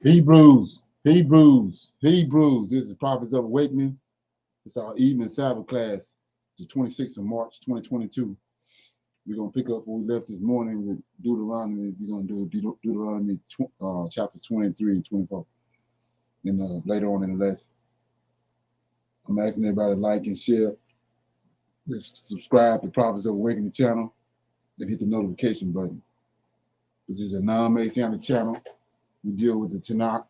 Hebrews. This is Prophets of Awakening. It's our evening Sabbath class, the 26th of March, 2022. We're going to pick up where we left this morning with Deuteronomy. We're going to do Deuteronomy chapters 23 and 24. And later on in the lesson, I'm asking everybody to like and share. Let's subscribe to Prophets of Awakening channel and hit the notification button. This is a non-Messianic channel. We deal with the Tanakh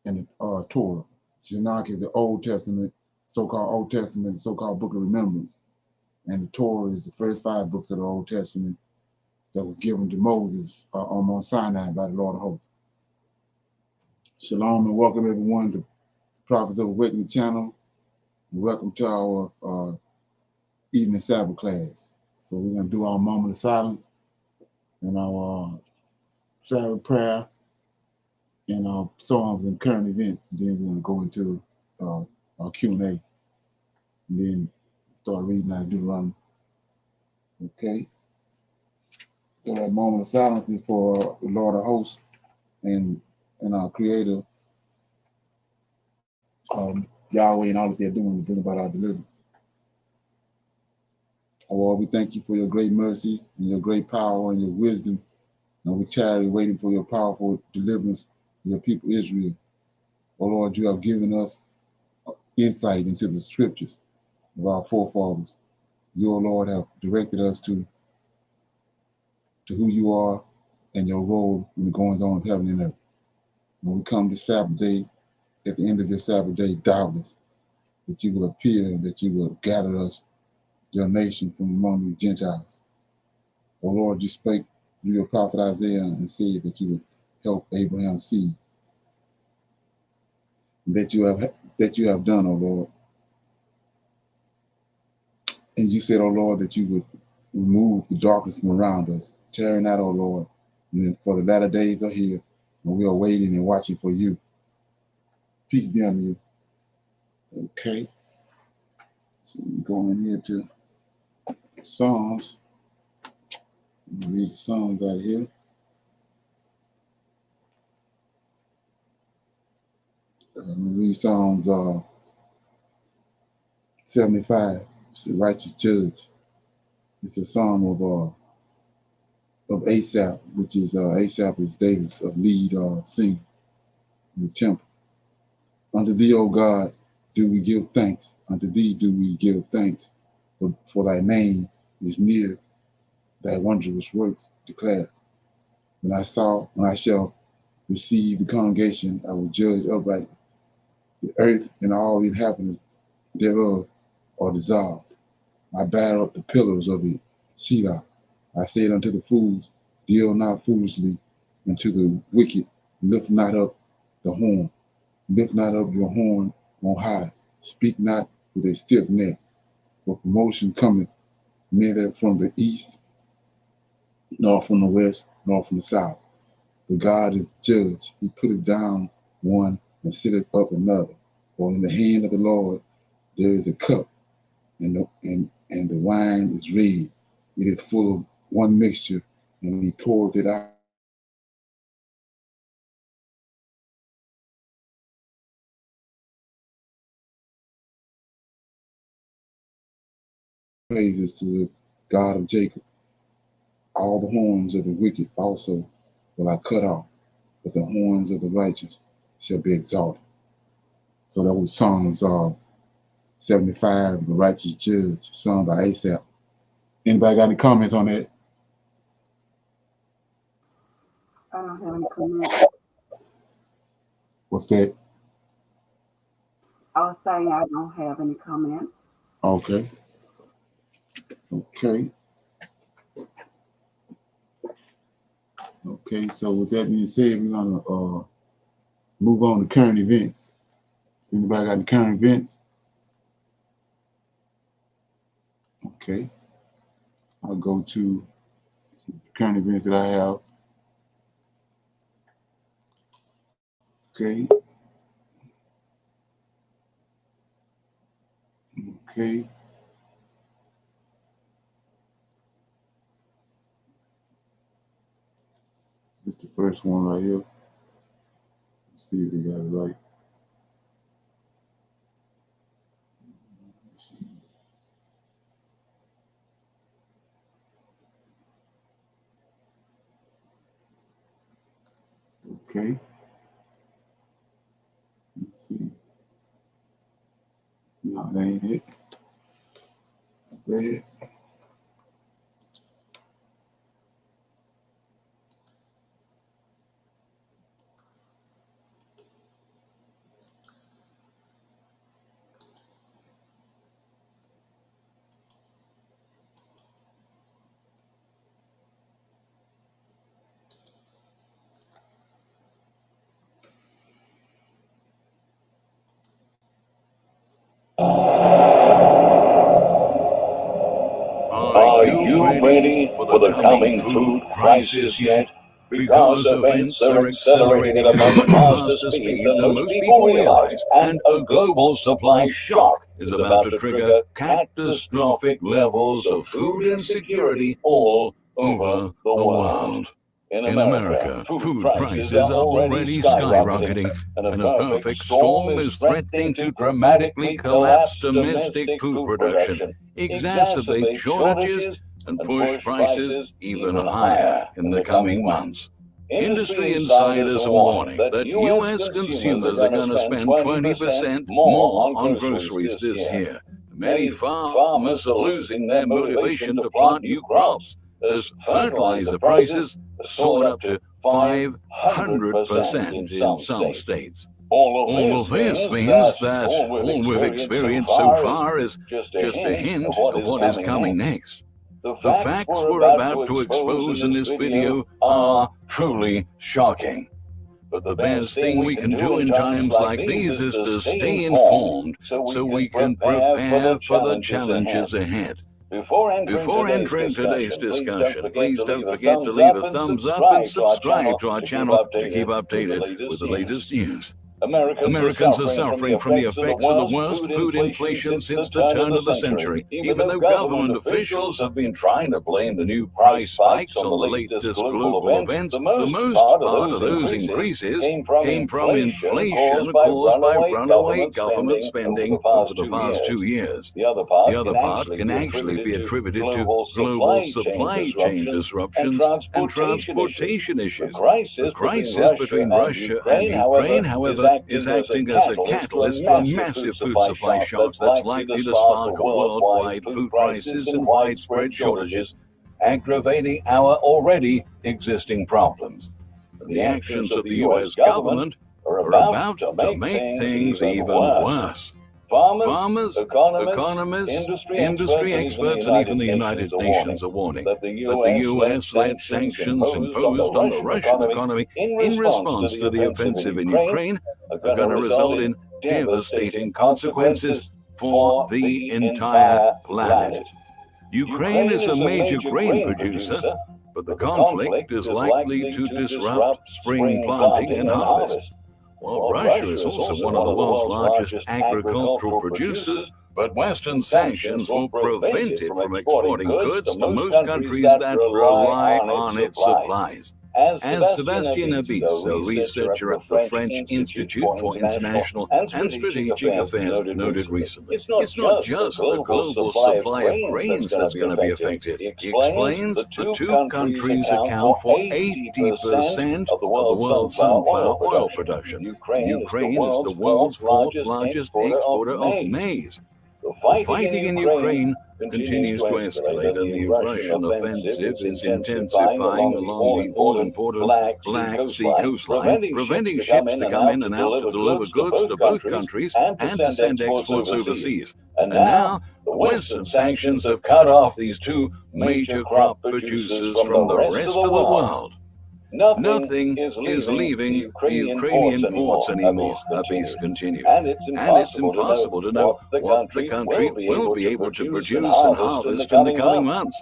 and the Torah. Tanakh is the Old Testament, so-called Old Testament, the so-called Book of Remembrance. And the Torah is the first 5 books of the Old Testament that was given to Moses on Mount Sinai by the Lord of Hosts. Shalom and welcome everyone to Prophets of Awakening channel. And welcome to our evening Sabbath class. So we're going to do our moment of silence and our Sabbath prayer and our songs and current events. And then we're going to go into our Q&A and then start reading out of Deuteronomy. Okay. So that moment of silence is for the Lord of Hosts and our Creator, Yahweh, and all that they're doing to bring about our deliverance. Oh Lord, we thank you for your great mercy and your great power and your wisdom. And we tarry waiting for your powerful deliverance of your people Israel. Oh Lord, you have given us insight into the scriptures of our forefathers. You, O Lord, have directed us to who you are and your role in the goings on of heaven and earth. When we come to Sabbath day, at the end of your Sabbath day, doubtless that you will appear and that you will gather us, your nation, from among these Gentiles. O Lord, you spake through your prophet Isaiah and said that you would help Abraham's seed. That you have done, O Lord. And you said, O Lord, that you would remove the darkness from around us, tearing out, O Lord. And for the latter days are here, and we are waiting and watching for you. Peace be unto you. Okay. So we go in here to Psalms. Read the Psalms out here. Read Psalms 75. It's the righteous judge. It's a psalm of Asaph, which is Asaph is David's lead singer in the temple. Unto thee, O God, do we give thanks. Unto thee do we give thanks. For thy name is near, thy wondrous works declare. When I shall receive the congregation, I will judge uprightly. The earth and all the inhabitants thereof are dissolved. I bear up the pillars of the Shelah. I said unto the fools, deal not foolishly, and to the wicked, lift not up the horn. Lift not up your horn on high. Speak not with a stiff neck. For promotion cometh neither from the east, nor from the west, nor from the south. But God is judge. He putteth down one and sitteth up another. For in the hand of the Lord there is a cup, and the wine is red. It is full of one mixture, and he poureth it out. Praises to the God of Jacob. All the horns of the wicked also will I cut off, but the horns of the righteous shall be exalted. So that was Psalms 75, the righteous judge, sung by Asaph. Anybody got any comments on that? I don't have any comments. What's that? I was saying I don't have any comments. Okay. Okay. Okay, so with that being said, we're gonna move on to current events. Anybody got any current events? Okay. I'll go to current events that I have. Okay. Okay. This is the first one right here. See if we got it right. Let's see. Okay. Let's see. No, that ain't it. Red. Are you ready for the coming food crisis yet? Because events are accelerating at a much faster speed than most people realize, and a global supply shock is about to trigger catastrophic levels of food insecurity all over the world. In America, food prices are already skyrocketing, and a perfect storm is threatening to dramatically collapse domestic food production, exacerbate shortages, and push prices even higher in the coming months. Industry insiders are warning that U.S. consumers are going to spend 20% more on groceries this year. Many farmers are losing their motivation to plant new crops as fertilizer prices soared up to 500% in some states. All of this means that all we've experienced so far is just a hint of what is coming next. The facts we're about to expose in this video are truly shocking. But the best thing we can do in times like these is to stay informed so we can prepare for the challenges ahead. Before entering today's discussion, please don't forget to leave a thumbs up and subscribe to our channel to keep updated with the latest news. Americans are suffering from the effects of the worst food inflation since the turn of the century. Even though government officials have been trying to blame the new price spikes on the latest global events, the most part of those increases came from inflation caused by runaway government spending over the past 2 years. The other part can actually be attributed to global supply chain disruptions and transportation issues. The crisis between Russia and Ukraine, however, is acting as a catalyst for a massive food supply shock that's likely to spark worldwide food crisis and widespread shortages, aggravating our already existing problems. The actions of the U.S. government are about to make things even worse. Farmers, economists, industry experts, and even the United Nations are warning that the U.S.-led sanctions imposed on the Russian economy in response to the offensive in Ukraine are going to result in devastating consequences for the entire planet. Ukraine is a major grain producer, but the conflict is likely to disrupt spring planting and harvest. While Russia is also one of the world's largest agricultural producers, but Western sanctions will prevent it from exporting goods to most countries that rely on its supplies. As Sébastien Abis, a researcher at the French Institute for International and Strategic Affairs, noted recently, it's not just the global supply of grains that's going to be affected. He explains the two countries account for 80% of the world's sunflower oil production. Ukraine is the world's fourth largest exporter of maize. The fighting in Ukraine continues to escalate, and the Russian offensive is intensifying along the all-important Black Sea coastline, preventing ships to come in and out to deliver goods to both countries and to send exports overseas. And now, the Western sanctions have cut off these two major crop producers from the rest of the world. Nothing is leaving the Ukrainian ports anymore, Abis continued, and it's impossible to know what the country will be able to produce and harvest in the coming months.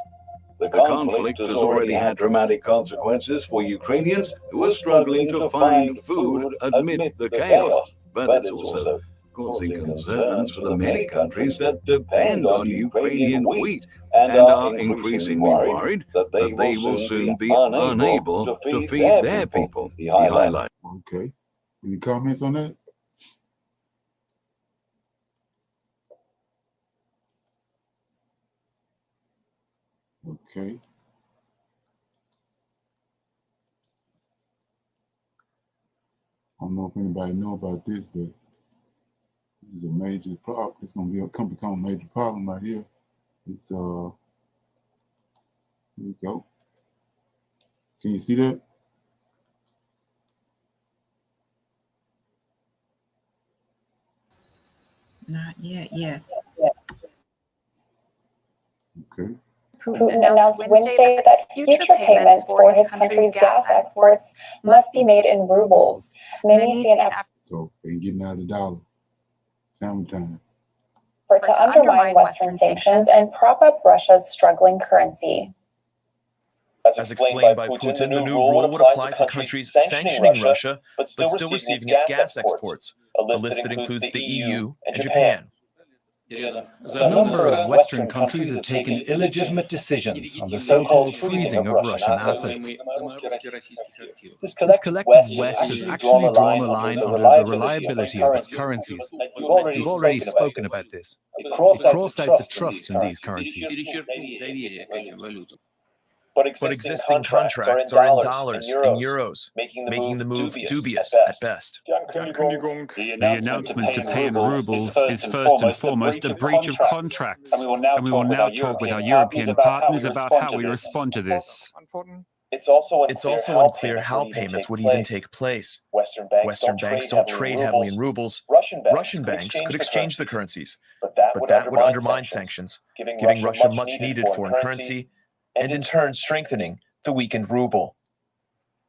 The conflict has already had dramatic consequences for Ukrainians who are struggling to find food amid the chaos, but it's also causing concerns for the many countries that depend on Ukrainian wheat and are increasingly worried that they will soon be unable to feed their people, he highlighted. Okay. Any comments on that? Okay. I don't know if anybody know about this, but this is a major problem. It's going to become a major problem right here. It's here we go. Can you see that? Not yet, yes. Okay. Putin announced Wednesday that future payments for his country's gas exports must be made in rubles. Many see an effort So they're getting out of the dollar. Summertime. to undermine Western sanctions and prop up Russia's struggling currency. As explained by Putin, the new rule would apply to countries sanctioning Russia, but still receiving its gas exports, a list that includes the EU and Japan. A number of Western countries have taken illegitimate decisions on the so-called freezing of Russian assets. This collective West has actually drawn a line under the reliability of its currencies. We've already spoken about this. It crossed out the trust in these currencies. But existing contracts are in dollars and euros, making the move dubious at best. The announcement to pay in rubles is first and foremost a breach of contracts, and we will now talk with our European partners about how we respond to this. It's also unclear how payments would even take place. Western banks don't trade heavily in rubles. Russian banks could exchange the currencies, but that would undermine sanctions, giving Russia much needed foreign currency, and in turn strengthening the weakened ruble.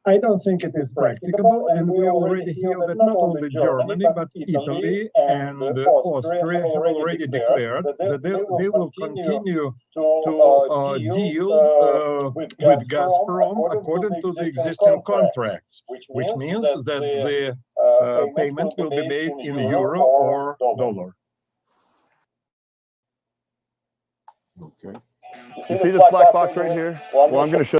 I don't think it is practicable, and we already hear that not only Germany, but Italy and Austria have already declared that they will continue to deal with Gazprom according to the existing contracts, which means that the payment will be made in euro or dollar. Okay. You see this black box right here? Well, I'm going to show.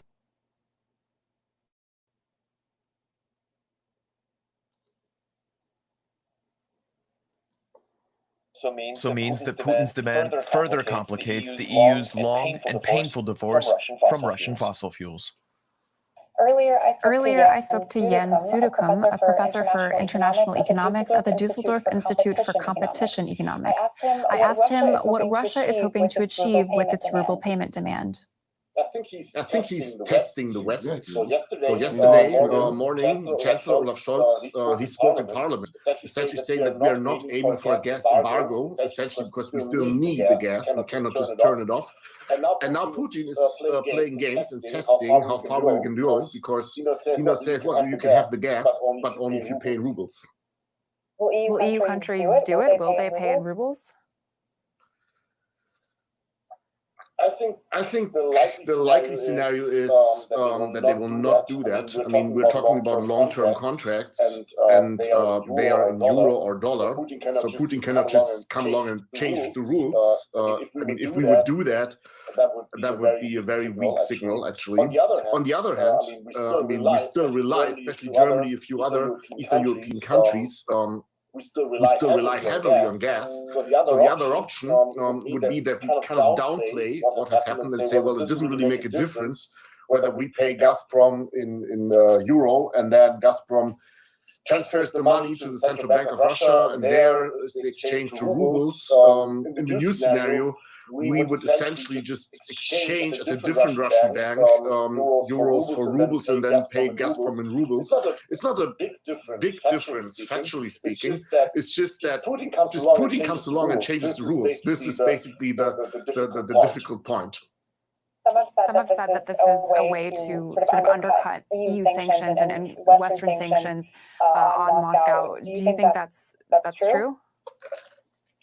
So means that Putin's demand further complicates the EU's long and painful divorce from Russian fossil fuels. Earlier, I spoke to Jens Sudekum, a professor for international economics at the Dusseldorf Institute for Competition Economics. I asked him what Russia is hoping to achieve with its ruble payment demand. I think he's testing the West. So yesterday morning, Chancellor Olaf Scholz, he spoke in Parliament, essentially saying that we are not aiming for a gas embargo, essentially because we still need the gas, we cannot just turn it off. And now Putin is playing games and testing how far we can go, because he says, well, you can have the gas, but only if you pay in rubles. Will EU countries do it? Will they pay in rubles? I think the likely scenario is that they will not do that. I mean, we're talking about long-term contracts, and they are in euro or dollar, so Putin cannot just come along and change the rules. I mean, if we would do that, that would be a very weak signal, actually. On the other hand, I mean, we still rely, especially Germany, a few other Eastern European countries, we still rely heavily on gas. So the other option would be that we kind of downplay what has happened and say, well, it doesn't really make a difference whether we pay Gazprom in euro, and then Gazprom transfers the money to the Central Bank of Russia, and there is the exchange to rubles. In the new scenario, we would essentially just exchange at a different Russian bank euros for rubles and then pay Gazprom in rubles. It's not a big difference, factually speaking. It's just that Putin comes along and changes the rules. This is basically the difficult point. Some have said that this is a way to sort of undercut EU sanctions and Western sanctions on Moscow. Do you think that's true?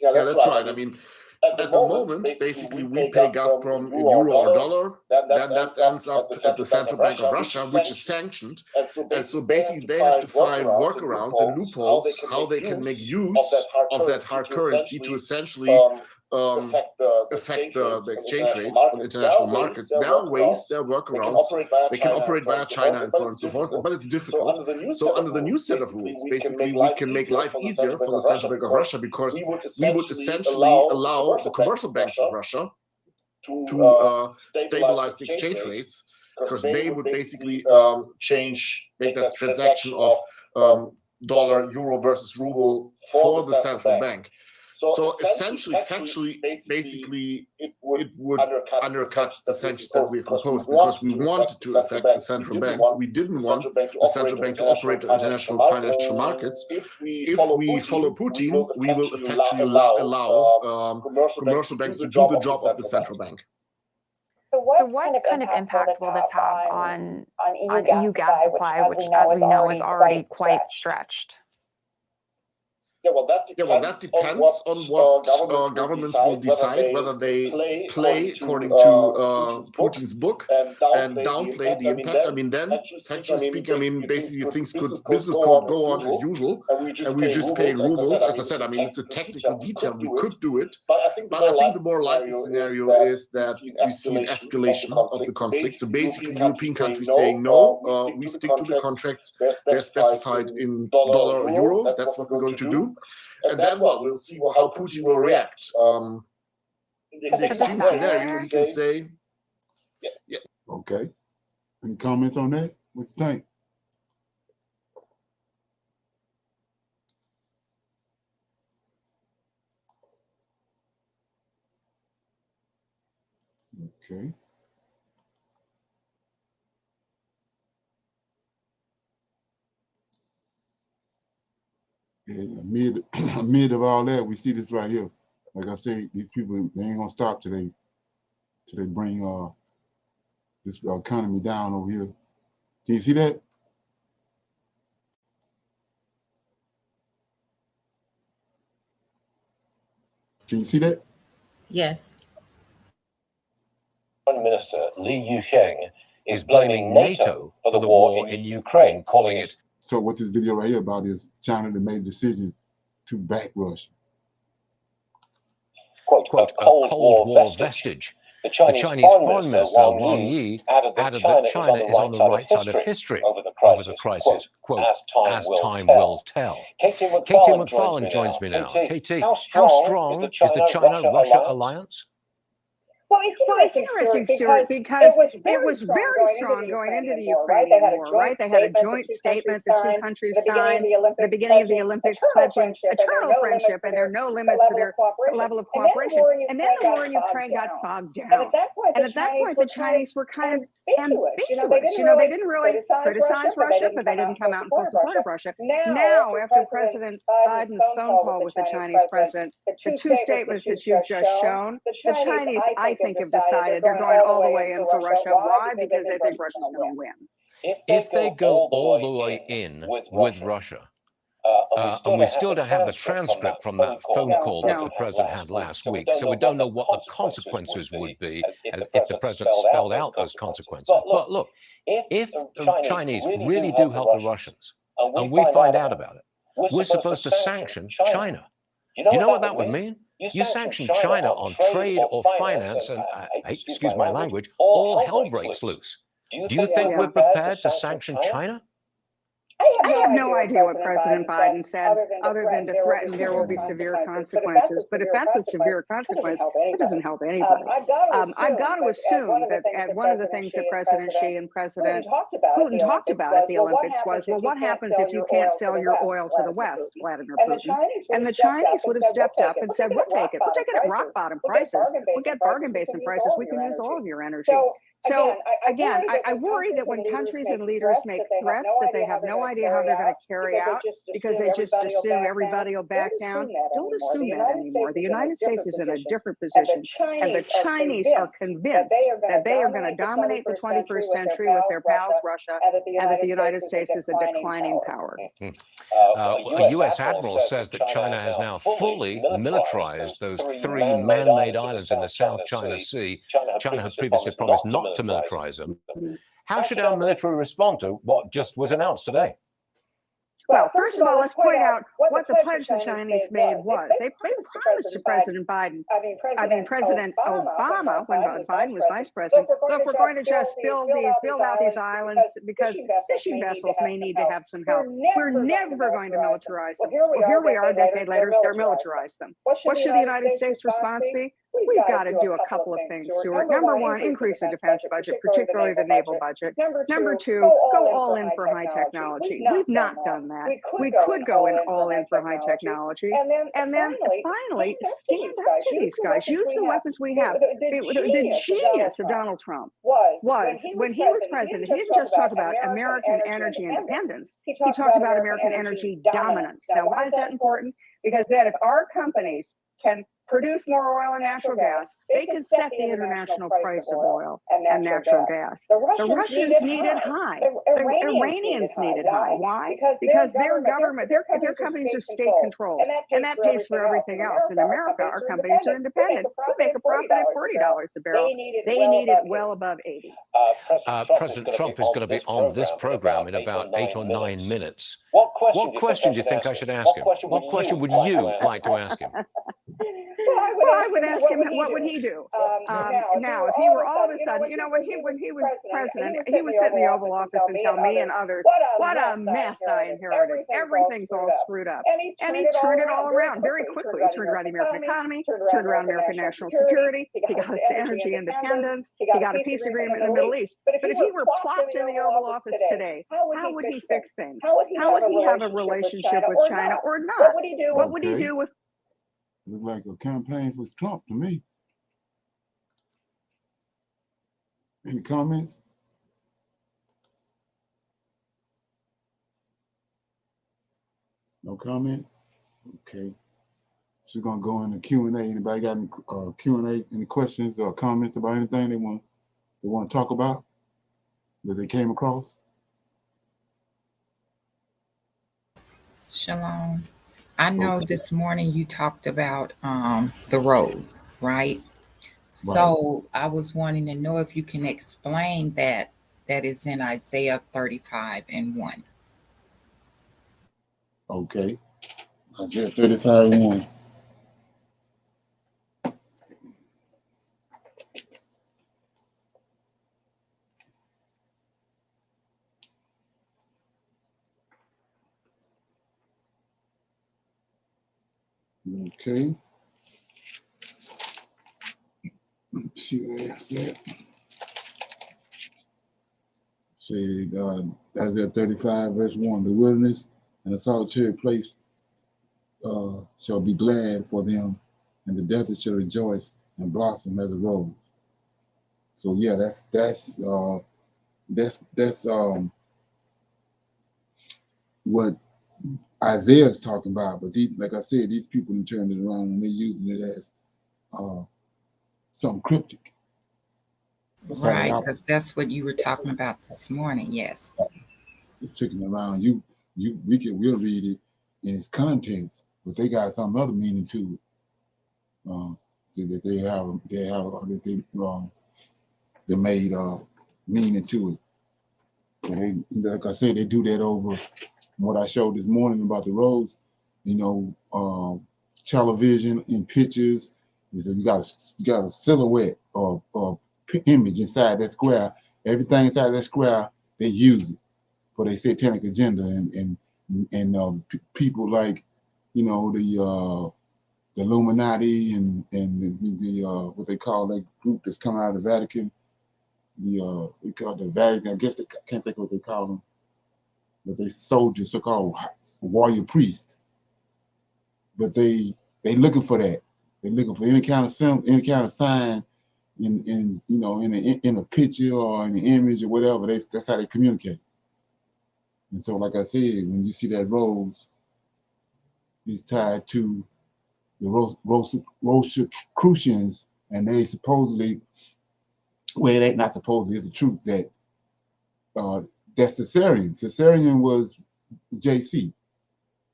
Yeah, that's right. I mean, at the moment, basically, we pay Gazprom in euro or dollar, then that ends up at the Central Bank of Russia, which is sanctioned. And so basically, they have to find workarounds and loopholes how they can make use of that hard currency to essentially affect the exchange rates on international markets. There are ways, there are workarounds. They can operate via China and so on and so forth, but it's difficult. So under the new set of rules, basically, we can make life easier for the Central Bank of Russia because we would essentially allow the commercial banks of Russia to stabilize the exchange rates, because they would basically make that transaction of dollar, euro versus ruble for the central bank. So essentially, factually, basically, it would undercut the sanctions that we've imposed, because we wanted to affect the central bank. We didn't want the central bank to operate on international financial markets. If we follow Putin, we will effectively allow commercial banks to do the job of the central bank. So what kind of impact will this have on EU gas supply, which, as we know, is already quite stretched? Yeah, well, that depends on what governments will decide, whether they play according to Putin's book and downplay the impact. I mean, then, factually speaking, I mean, basically business could go on as usual, and we just pay rubles. As I said, I mean, it's a technical detail. We could do it, but I think the more likely scenario is that we see an escalation of the conflict. So basically, European countries saying, no, we stick to the contracts. They're specified in dollar or euro. That's what we're going to do. And then, well, we'll see how Putin will react. In the extreme scenario, he can say, yeah. Okay. Any comments on that? What do you think? Okay. And amid of all that, we see this right here. Like I say, these people, they ain't gonna stop till they bring this economy down over here. Can you see that? Can you see that? Yes. Foreign Minister Li Yusheng is blaming NATO for the war in Ukraine, calling it. So what this video right here about is China that made a decision to back Russia. Quote, a Cold War vestige. The Chinese Foreign Minister Wang Yi added that China is on the right side of history over the crisis. Quote, as time will tell. Katie McFarlane joins me now. Katie, how strong is the China-Russia alliance? Well, it's interesting, Stuart, because it was very strong going into the Ukrainian war, right? They had a joint statement the two countries signed at the beginning of the Olympics, pledging eternal friendship, and there are no limits to their level of cooperation. And then the war in Ukraine got bogged down. And at that point, the Chinese were kind of ambiguous. You know, they didn't really criticize Russia, but they didn't come out in full support of Russia. Now, after President Biden's phone call with the Chinese president, the two statements that you've just shown, the Chinese, I think, have decided they're going all the way in for Russia. Why? Because they think Russia's going to win. If they go all the way in with Russia, and we still don't have the transcript from that phone call that the president had last week, so we don't know what the consequences would be if the president spelled out those consequences. But look, if the Chinese really do help the Russians, and we find out about it, we're supposed to sanction China. You know what that would mean? You sanction China on trade or finance, and excuse my language, all hell breaks loose. Do you think we're prepared to sanction China? I have no idea what President Biden said, other than to threaten there will be severe consequences. But if that's a severe consequence, it doesn't help anybody. I've got to assume that one of the things that President Xi and President Putin talked about at the Olympics was, well, what happens if you can't sell your oil to the West, Vladimir Putin? And the Chinese would have stepped up and said, we'll take it. We'll take it at rock bottom prices. We'll get bargain basement prices. We can use all of your energy. So again, I worry that when countries and leaders make threats that they have no idea how they're going to carry out because they just assume everybody will back down, don't assume that anymore. The United States is in a different position, and the Chinese are convinced that they are going to dominate the 21st century with their pals Russia, and that the United States is a declining power. A U.S. admiral says that China has now fully militarized those 3 man-made islands in the South China Sea. China had previously promised not to militarize them. How should our military respond to what just was announced today? Well, first of all, let's point out what the pledge the Chinese made was. They promised to President Biden, President Obama, when Biden was vice president, look, we're going to just build out these islands because fishing vessels may need to have some help. We're never going to militarize them. Well, here we are, a decade later, they're militarized them. What should the United States response be? We've got to do a couple of things, Stuart. Number one, increase the defense budget, particularly the naval budget. Number two, go all in for high technology. We've not done that. We could go all in for high technology. And then finally, stand up to these guys. Use the weapons we have. The genius of Donald Trump was, when he was president, he didn't just talk about American energy independence. He talked about American energy dominance. Now, why is that important? Because then if our companies can produce more oil and natural gas, they can set the international price of oil and natural gas. The Russians need it high. The Iranians need it high. Why? Because their government, their companies are state controlled, and that pays for everything else. In America, our companies are independent. We make a profit at $40 a barrel. They need it well above 80. President Trump is going to be on this program in about 8 or 9 minutes. What question do you think I should ask him? What question would you like to ask him? Well, I would ask him, what would he do? Now, if he were all of a sudden, when he was president, he would sit in the Oval Office and tell me and others, what a mess I inherited. Everything's all screwed up. And he turned it all around very quickly. He turned around the American economy, turned around American national security. He got us to energy independence. He got a peace agreement in the Middle East. But if he were plopped in the Oval Office today, how would he fix things? How would he have a relationship with China or not? What would he do with? Look like a campaign for Trump to me. Any comments? No comment? Okay. So we're gonna go into Q&A. Anybody got any Q&A, any questions or comments about anything they want to talk about that they came across? Shalom. I know this morning you talked about the roads, right? So I was wanting to know if you can explain that is in Isaiah 35:1. Okay. Isaiah 35:1. Okay. Let's see where that's at. Say Isaiah 35:1. The wilderness and the solitary place shall be glad for them, and the desert shall rejoice and blossom as a rose. So yeah, that's what Isaiah's talking about. But these, like I said, these people have turned it around and they're using it as something cryptic. Right, because that's what you were talking about this morning. Yes. It's taking around. We'll read it in its contents, but they got some other meaning to it. That they made meaning to it. So they, like I said, they do that over what I showed this morning about the roads. Television and pictures. So you got a silhouette or image inside that square. Everything inside that square, they use it for their satanic agenda, and people like the Illuminati and the what they call that group that's coming out of the Vatican. We call the Vatican. I guess they can't think of what they call them, but they soldiers, so-called warrior priests. But they looking for that. They're looking for any kind of symbol, any kind of sign in a picture or in the image or whatever. That's how they communicate. And so, like I said, when you see that rose, it's tied to the Rosicrucians, and they supposedly, well, they not supposedly, it's the truth that that's Caesarion. Caesarion was JC.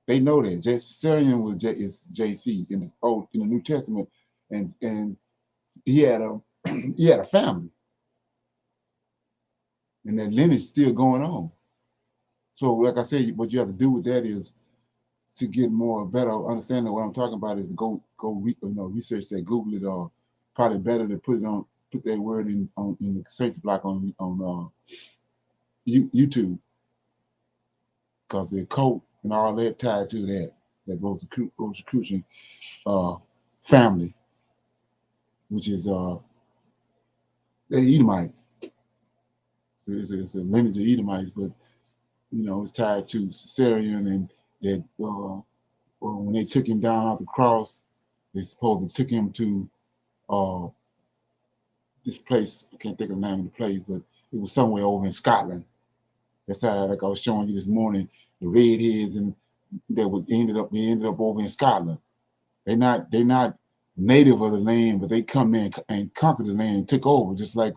They know that Caesarion is JC in the New Testament, and he had a family, and that lineage still going on. So like I said, what you have to do with that is to get better understanding of what I'm talking about is go research that, Google it, or probably better to put that word in the search block on YouTube, because the cult and all that tied to that Rosicrucian family, which is the Edomites. So it's a lineage of Edomites, but it's tied to Caesarion, and that when they took him down off the cross, they supposedly took him to this place. I can't think of the name of the place, but it was somewhere over in Scotland. That's how, like I was showing you this morning, the redheads, and they ended up over in Scotland. They're not native of the land, but they come in and conquered the land and took over, just like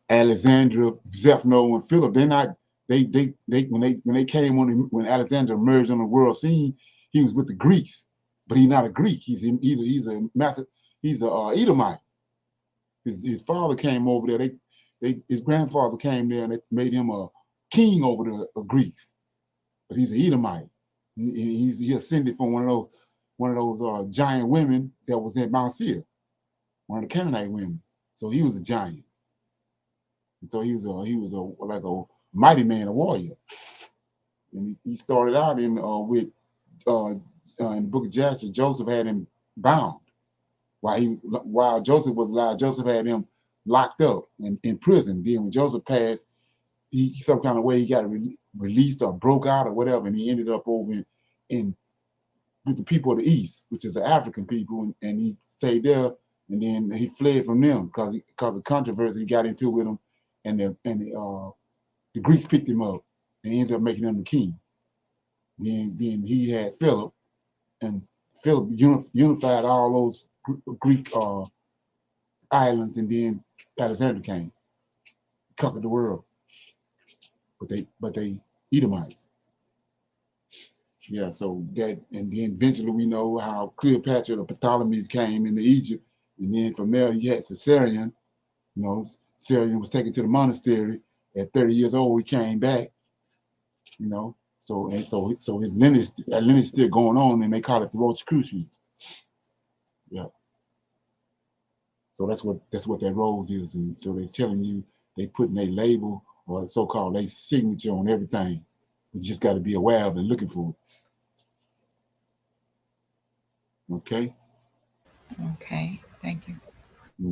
Alexander, Zephno, and Philip. They're not. When they came on, when Alexander emerged on the world scene, he was with the Greeks, but he's not a Greek. He's a Edomite. His father came over there. His grandfather came there, and they made him a king over the Greeks, but he's an Edomite. He ascended from one of those giant women that was in Mount Seir, one of the Canaanite women. So he was a giant. And so he was like a mighty man, a warrior. And he started out in the book of Jasher. Joseph had him bound while Joseph was alive. Joseph had him locked up in prison. Then when Joseph passed, he some kind of way he got released or broke out or whatever, and he ended up over in with the people of the East, which is the African people, and he stayed there, and then he fled from them because of the controversy he got into with them, and the Greeks picked him up and ended up making him the king. Then he had Philip, and Philip unified all those Greek islands, and then Alexander came, conquered the world. But they Edomites. Yeah, so that, and then eventually we know how Cleopatra, the Ptolemies came into Egypt, and then from there you had Caesarion. Caesarion was taken to the monastery at 30 years old. He came back. So his lineage is still going on, and they call it the Rosicrucians. Yeah. So that's what that rose is, and so they're telling you, they putting a label or so-called a signature on everything. You just got to be aware of it and looking for it. Okay. Okay. Thank you.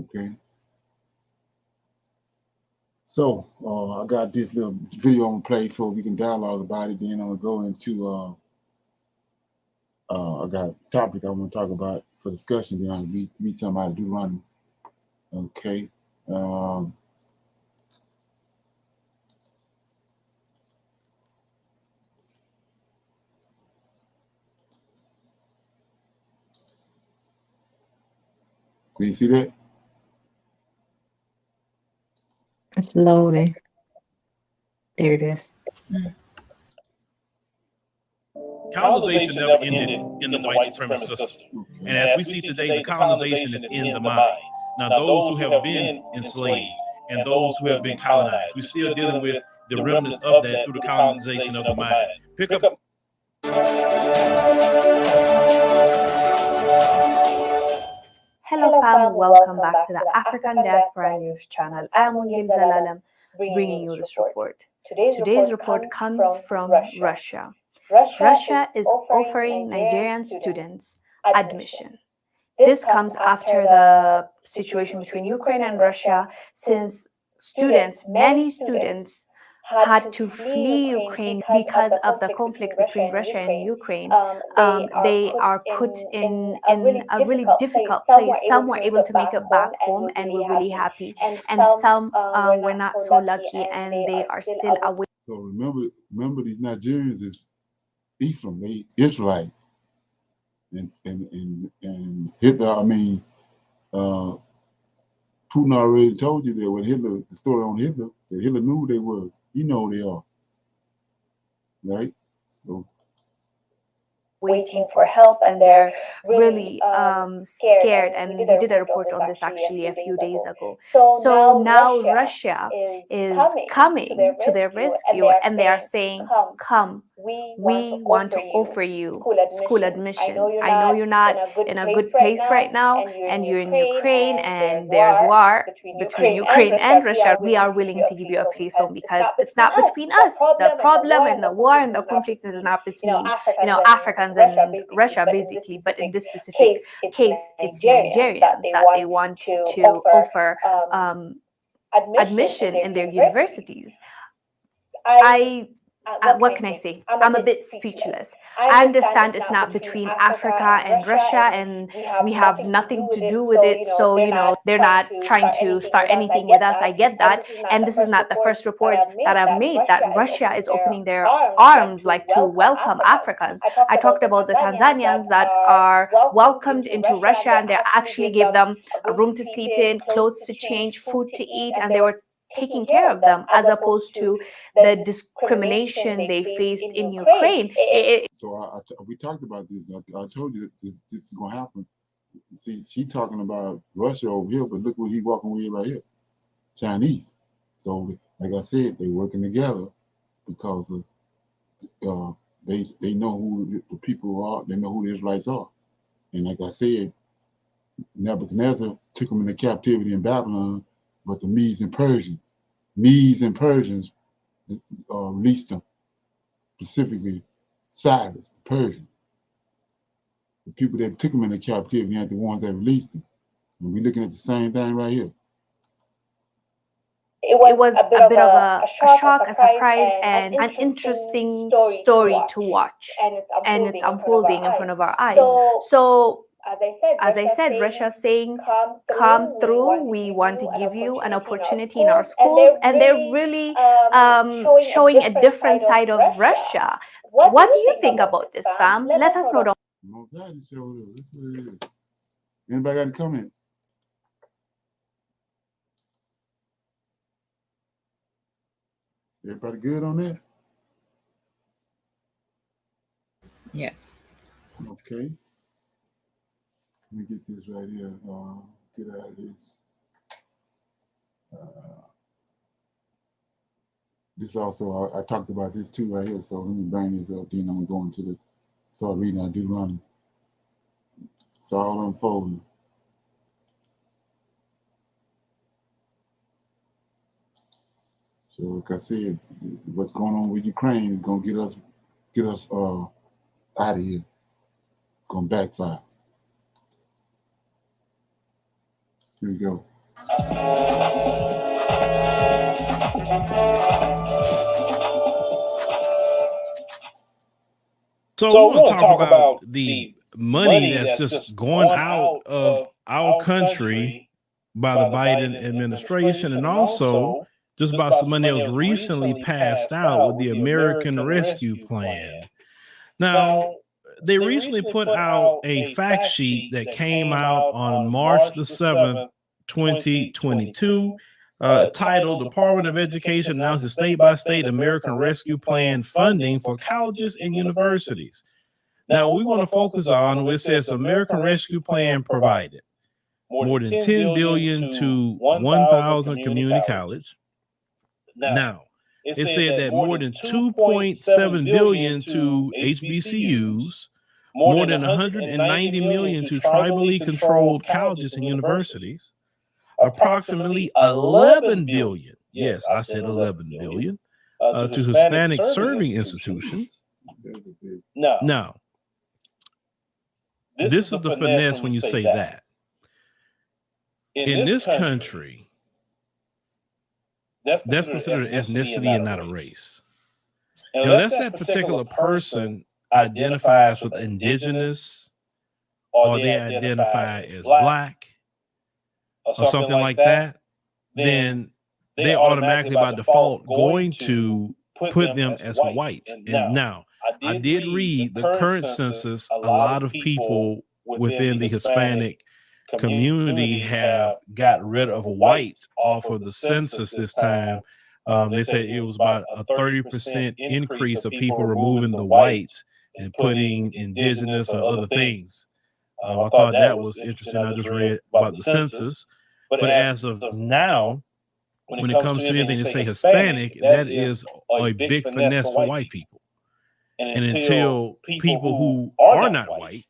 Okay. So I got this little video I'm gonna play so we can dialogue about it. Then I'm gonna go into I got a topic I want to talk about for discussion. Then I'll read somebody to do running. Okay. Can you see that? It's loading. There it is. Colonization never ended in the white supremacist system. And as we see today, the colonization is in the mind. Now, those who have been enslaved and those who have been colonized, we're still dealing with the remnants of that through the colonization of the mind. Pick up. Hello fam, welcome back to the African Diaspora News channel. I am Ungil Zalalam, bringing you this report. Today's report comes from Russia. Russia is offering Nigerian students admission. This comes after the situation between Ukraine and Russia, since many students had to flee Ukraine because of the conflict between Russia and Ukraine. They are put in a really difficult place. Some were able to make it back home and were really happy, and some were not so lucky, and they are still away. So remember these Nigerians is Ephraim, they Israelites, and Hitler. I mean, Putin already told you that when Hitler, the story on Hitler, that Hitler knew who they was. He know who they are, right? So waiting for help, and they're really scared. And we did a report on this actually a few days ago. So now Russia is coming to their rescue, and they are saying, come, we want to offer you school admission. I know you're not in a good place right now, and you're in Ukraine, and there's war between Ukraine and Russia. We are willing to give you a place home, because it's not between us. The problem and the war and the conflict is not between, Africans and Russia, basically. But in this specific case, it's Nigerians that they want to offer admission in their universities. What can I say? I'm a bit speechless. I understand it's not between Africa and Russia, and we have nothing to do with it. So, they're not trying to start anything with us. I get that. And this is not the first report that I've made that Russia is opening their arms, like, to welcome Africans. I talked about the Tanzanians that are welcomed into Russia, and they actually gave them a room to sleep in, clothes to change, food to eat, and they were taking care of them, as opposed to the discrimination they faced in Ukraine. So we talked about this. I told you that this is going to happen. See, she talking about Russia over here, but look what he walking with right here, Chinese. So, like I said, they working together because of they know who the people are. They know who the Israelites are. And like I said, Nebuchadnezzar took them into captivity in Babylon, but the Medes and Persians released them, specifically Cyrus, Persian. The people that took them into captivity aren't the ones that released them. And we're looking at the same thing right here. It was a bit of a shock, a surprise, and an interesting story to watch. And it's unfolding in front of our eyes. So, as I said, Russia's saying, come through. We want to give you an opportunity in our schools. And they're really showing a different side of Russia. What do you think about this, fam? Let us know. Anybody got any comments? Everybody good on that? Yes. Okay. Let me get this right here. Get out of this. This also, I talked about this too right here. So let me bring this up. Then I'm going to start reading out Deuteronomy. It's all unfolding. So like I said, what's going on with Ukraine is gonna get us out of here. Gonna backfire. Here we go. So we want to talk about the money that's just going out of our country by the Biden administration, and also just about some money that was recently passed out with the American Rescue Plan. Now, they recently put out a fact sheet that came out on March the 7th, 2022, titled Department of Education Announces State-by-State American Rescue Plan Funding for Colleges and Universities. Now, we want to focus on where it says American Rescue Plan provided more than $10 billion to 1,000 community colleges. Now, it said that more than $2.7 billion to HBCUs, more than $190 million to tribally controlled colleges and universities, approximately $11 billion, yes, I said $11 billion, to Hispanic serving institutions. Now, this is the finesse when you say that. In this country, that's considered an ethnicity and not a race. Unless that particular person identifies with indigenous, or they identify as black, or something like that, then they automatically by default going to put them as white. And now, I did read the current census. A lot of people within the Hispanic community have got rid of white off of the census this time. They said it was about a 30% increase of people removing the white and putting indigenous or other things. I thought that was interesting. I just read about the census. But as of now, when it comes to anything that say Hispanic, that is a big finesse for white people. And until people who are not white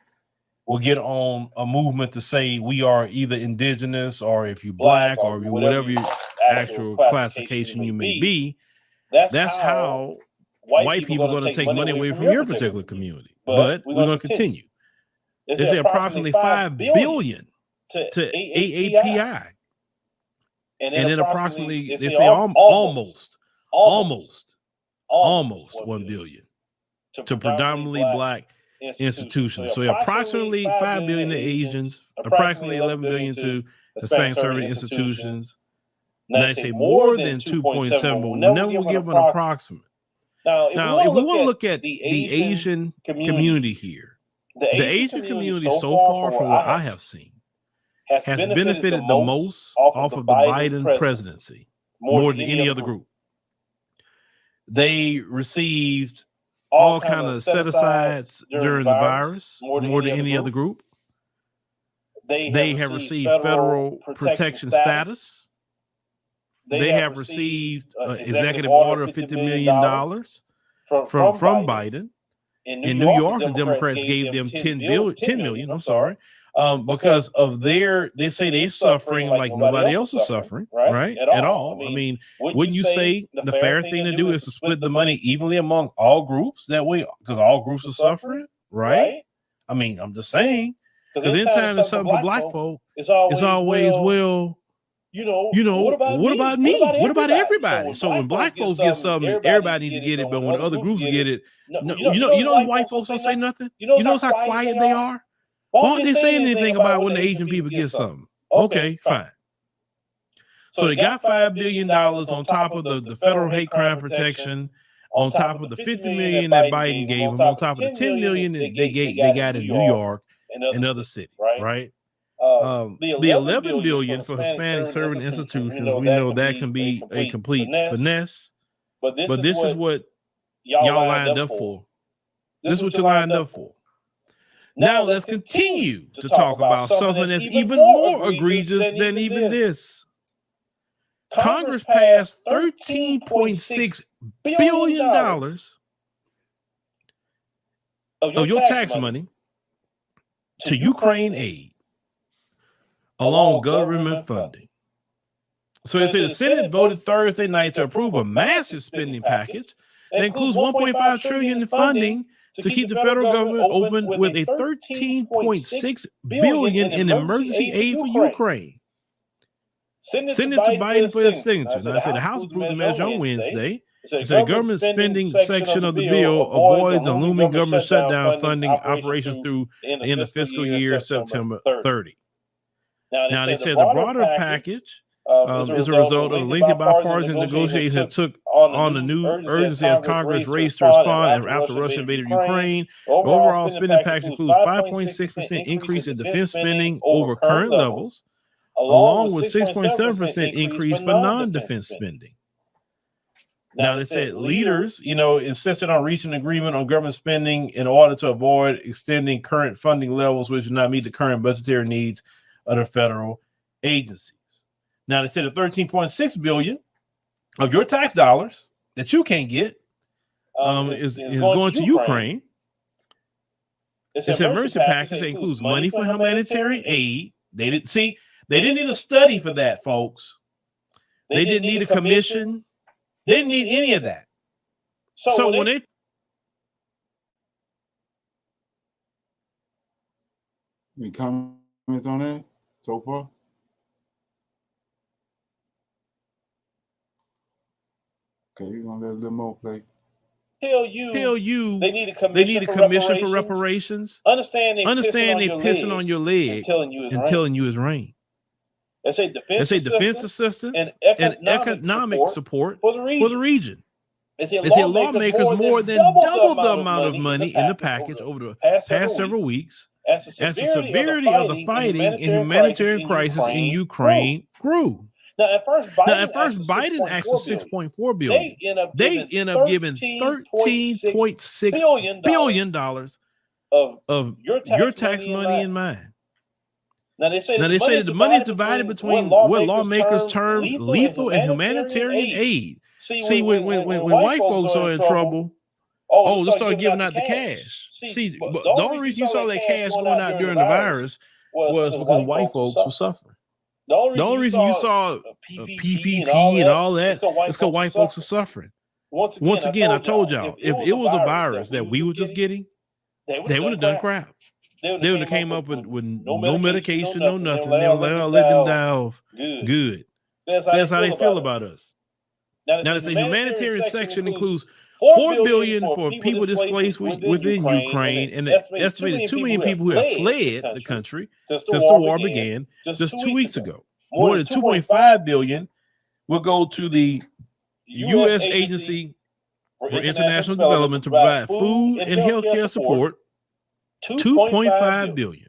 will get on a movement to say we are either indigenous or if you're black or whatever your actual classification you may be, that's how white people are going to take money away from your particular community. But we're going to continue. They say approximately $5 billion to AAPI. And then approximately, they say almost $1 billion to predominantly black institutions. So approximately $5 billion to Asians, approximately $11 billion to Hispanic serving institutions. Now they say more than 2.7, but we never will give an approximate. Now, if we want to look at the Asian community here, the Asian community so far, from what I have seen, has benefited the most off of the Biden presidency, more than any other group. They received all kind of set-asides during the virus, more than any other group. They have received federal protection status. They have received an executive order of $50 million from Biden. In New York, the Democrats gave them 10 million, because of they say they're suffering like nobody else is suffering, right? At all. I mean, wouldn't you say the fair thing to do is to split the money evenly among all groups that way? Because all groups are suffering, right? I mean, I'm just saying, because anytime there's something for black folk, it's always, well, what about me? What about everybody? So when black folks get something, everybody needs to get it. But when other groups get it, no, white folks don't say nothing. You notice how quiet they are? Why don't they say anything about when the Asian people get something? Okay, fine. So they got $5 billion on top of the federal hate crime protection, on top of the $50 million that Biden gave them, on top of the $10 million that they got in New York and other cities, right? The $11 billion for Hispanic serving institutions, we know that can be a complete finesse. But this is what y'all lined up for. This is what you lined up for. Now let's continue to talk about something that's even more egregious than even this. Congress passed $13.6 billion of your tax money to Ukraine aid, along with government funding. So they say the Senate voted Thursday night to approve a massive spending package that includes $1.5 trillion in funding to keep the federal government open with a $13.6 billion in emergency aid for Ukraine. Send it to Biden for his signature. Now, I said the House approved the measure on Wednesday. It said the government spending section of the bill avoids a looming government shutdown funding operations through the end of fiscal year September 30. Now, they said the broader package is a result of the lengthy bipartisan negotiations that took on the new urgency as Congress raced to respond after Russia invaded Ukraine. The overall spending package includes 5.6% increase in defense spending over current levels, along with 6.7% increase for non-defense spending. Now, they said leaders, insisted on reaching an agreement on government spending in order to avoid extending current funding levels, which do not meet the current budgetary needs of the federal agencies. Now, they said the $13.6 billion of your tax dollars that you can't get is going to Ukraine. It's an emergency package that includes money for humanitarian aid. They didn't need a study for that, folks. They didn't need a commission. They didn't need any of that. So when they any comments on that so far? Okay, you're gonna let a little more play. Tell you they need a commission for reparations. Understand they pissing on your leg and telling you it's rain. They say defense assistance and economic support for the region. They say lawmakers more than double the amount of money in the package over the past several weeks as the severity of the fighting and humanitarian crisis in Ukraine grew. Now, at first, Biden asked for $6.4 billion. They end up giving $13.6 billion of your tax money and mine. Now they say that the money is divided between what lawmakers term lethal and humanitarian aid. See, when white folks are in trouble, they start giving out the cash. See, the only reason you saw that cash going out during the virus was because white folks were suffering. The only reason you saw PPP and all that is because white folks are suffering. Once again, I told y'all, if it was a virus that we were just getting, they would have done crap. They would have came up with no medication, no nothing. They would let them die off good. That's how they feel about us. Now, there's a humanitarian section includes $4 billion for people displaced within Ukraine, and an estimated 2 million people who have fled the country since the war began just 2 weeks ago. More than $2.5 billion will go to the U.S. Agency for International Development to provide food and healthcare support. $2.5 billion.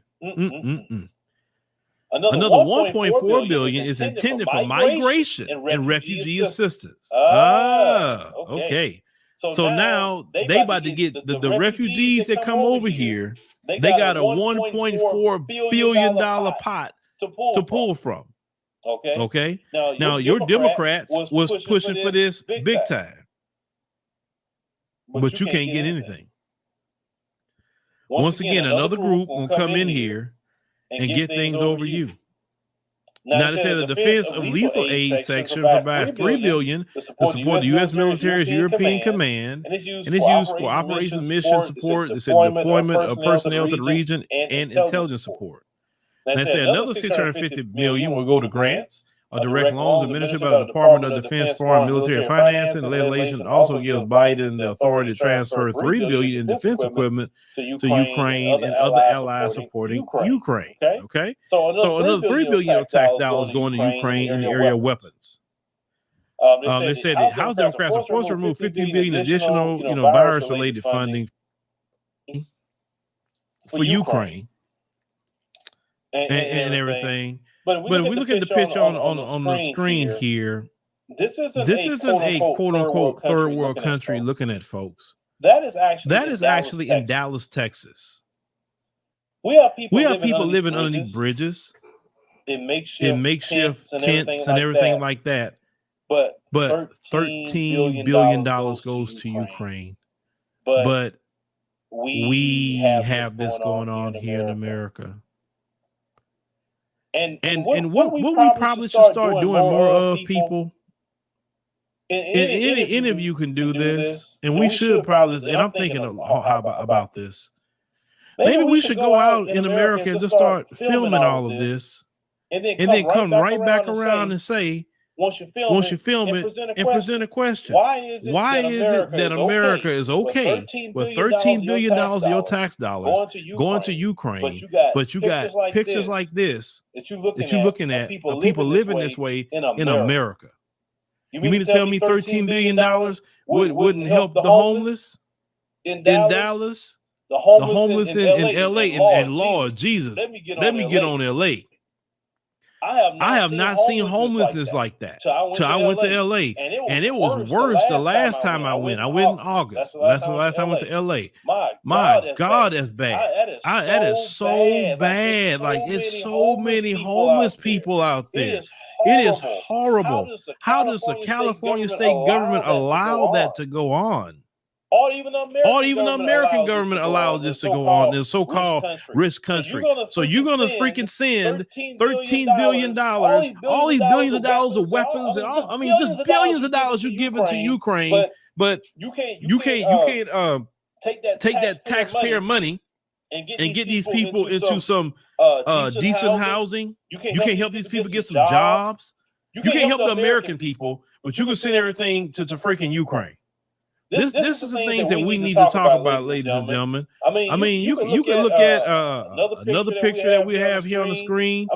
Another $1.4 billion is intended for migration and refugee assistance. Okay. So now they about to get the refugees that come over here. They got a $1.4 billion pot to pull from. Okay. Now your Democrats was pushing for this big time, but you can't get anything. Once again, another group will come in here and get things over you. Now, they say the Defense of Lethal Aid section provides $3 billion to support the U.S. military's European Command, and it's used for operations mission support. They said deployment of personnel to the region and intelligence support. They say another $650 million will go to grants or direct loans administered by the Department of Defense Foreign Military Financing. The legislation also gives Biden the authority to transfer $3 billion in defense equipment to Ukraine and other allies supporting Ukraine. Okay, so another $3 billion of tax dollars going to Ukraine in the area of weapons. They said the House Democrats are forced to remove $15 billion additional, virus-related funding for Ukraine and everything. But if we look at the picture on the screen here, this isn't a quote unquote third world country looking at, folks. That is actually in Dallas, Texas. We have people living underneath bridges, in makeshift tents and everything like that. But $13 billion goes to Ukraine. But we have this going on here in America. And what we probably should start doing more of, people, any of you can do this, and we should probably, and I'm thinking about this. Maybe we should go out in America and just start filming all of this, and then come right back around and say, once you film it and present a question. Why is it that America is okay with $13 billion of your tax dollars going to Ukraine, but you got pictures like this that you're looking at of people living this way in America? You mean to tell me $13 billion wouldn't help the homeless in Dallas, the homeless in LA, and Lord Jesus, let me get on LA. I have not seen homelessness like that till I went to LA, and it was worse the last time I went. I went in August. That's the last time I went to LA. My God, that's bad. That is so bad. Like, it's so many homeless people out there. It is horrible. How does the California state government allow that to go on? Or even the American government allows this to go on in a so-called rich country. So you're going to freaking send $13 billion, all these billions of dollars of weapons, and all, just billions of dollars you're giving to Ukraine, but you can't take that taxpayer money and get these people into some decent housing. You can't help these people get some jobs. You can't help the American people, but you can send everything to freaking Ukraine. This is the things that we need to talk about, ladies and gentlemen. You can look at another picture that we have here on the screen.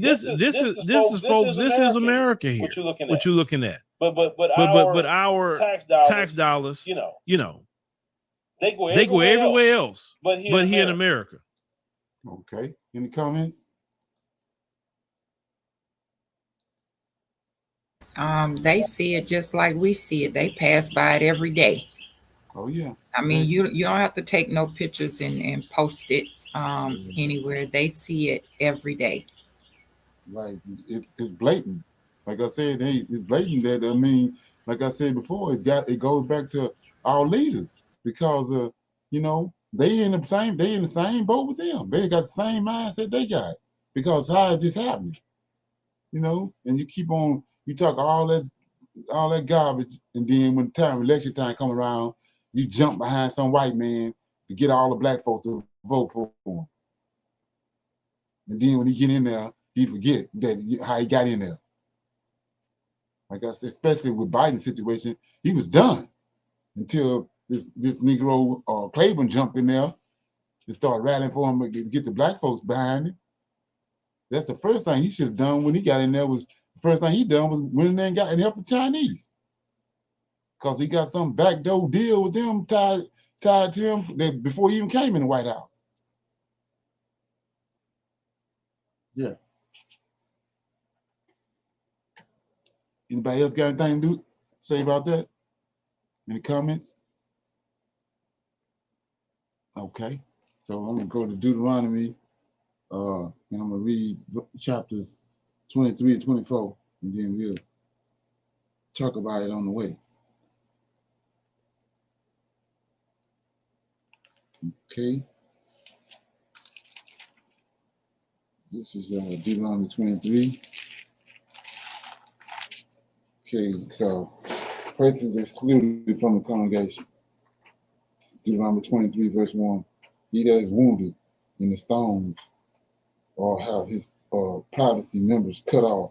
This is folks. This is America here. What you're looking at. But our tax dollars, they go everywhere else, but here in America. Okay. Any comments? They see it just like we see it. They pass by it every day. Oh yeah. I mean, you don't have to take no pictures and post it anywhere. They see it every day. Right. It's blatant. Like I said, it's blatant that, I mean, like I said before, it goes back to our leaders because they in the same boat with them. They got the same mindset they got. Because how is this happening? And you talk all that garbage, and then when election time come around, you jump behind some white man to get all the black folks to vote for him. And then when he get in there, he forget how he got in there. Like I said, especially with Biden's situation, he was done until this Negro Claiborne jumped in there and started rallying for him to get the black folks behind him. That's the first thing he should have done when he got in there. The first thing he done was went in there and got and helped the Chinese, because he got some backdoor deal with them tied to him before he even came in the White House. Yeah. Anybody else got anything to say about that? Any comments? Okay. So I'm gonna go to Deuteronomy, and I'm gonna read chapters 23 and 24, and then we'll talk about it on the way. Okay. This is Deuteronomy 23. Okay, so persons excluded from the congregation. Deuteronomy 23, verse 1. He that is wounded in the stones or have his privacy members cut off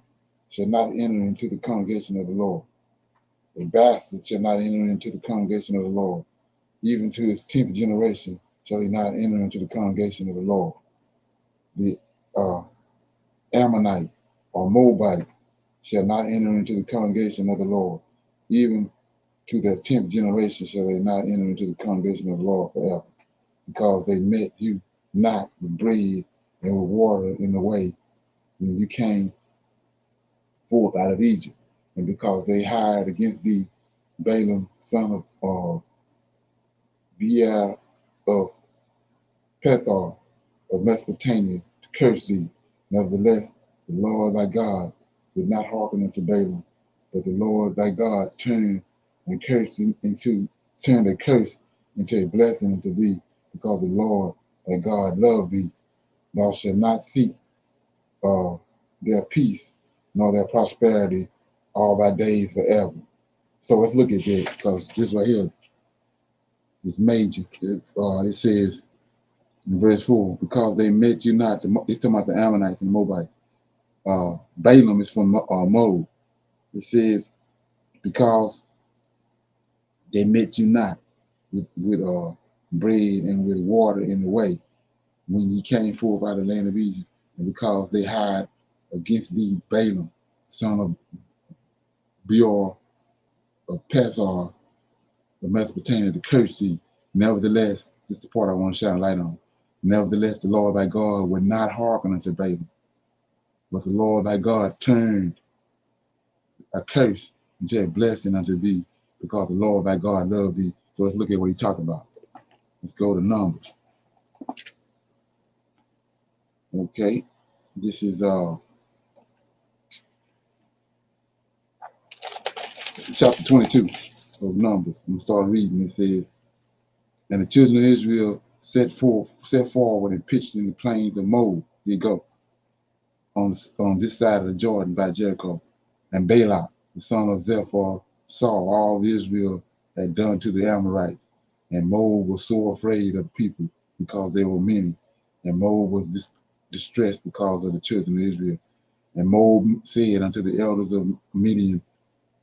shall not enter into the congregation of the Lord. A bastard shall not enter into the congregation of the Lord. Even to his 10th generation shall he not enter into the congregation of the Lord. The Ammonite or Moabite shall not enter into the congregation of the Lord. Even to their 10th generation shall they not enter into the congregation of the Lord forever, because they met you not with bread and with water in the way when you came forth out of Egypt, and because they hired against thee Balaam, son of Beer of Pethor of Mesopotamia, to curse thee. Nevertheless, the Lord thy God would not hearken unto Balaam, but the Lord thy God turned a curse into a blessing unto thee, because the Lord thy God loved thee. Thou shalt not seek their peace nor their prosperity all thy days forever. So let's look at that, because this right here is major. It says in verse 4, because they met you not. It's talking about the Ammonites and the Moabites. Balaam is from Moab. It says, because they met you not with bread and with water in the way when ye came forth out of the land of Egypt, and because they hired against thee Balaam, son of Beor of Pethor of Mesopotamia, to curse thee. Nevertheless, this is the part I want to shine a light on. Nevertheless, the Lord thy God would not hearken unto Balaam, but the Lord thy God turned a curse into a blessing unto thee, because the Lord thy God loved thee. So let's look at what he's talking about. Let's go to Numbers. Okay, this is chapter 22 of Numbers. I'm gonna start reading. It says, and the children of Israel set forward and pitched in the plains of Moab. Here you go. On this side of the Jordan by Jericho. And Balak, the son of Zephyr, saw all Israel had done to the Amorites. And Moab was so afraid of the people, because they were many. And Moab was distressed because of the children of Israel. And Moab said unto the elders of Midian,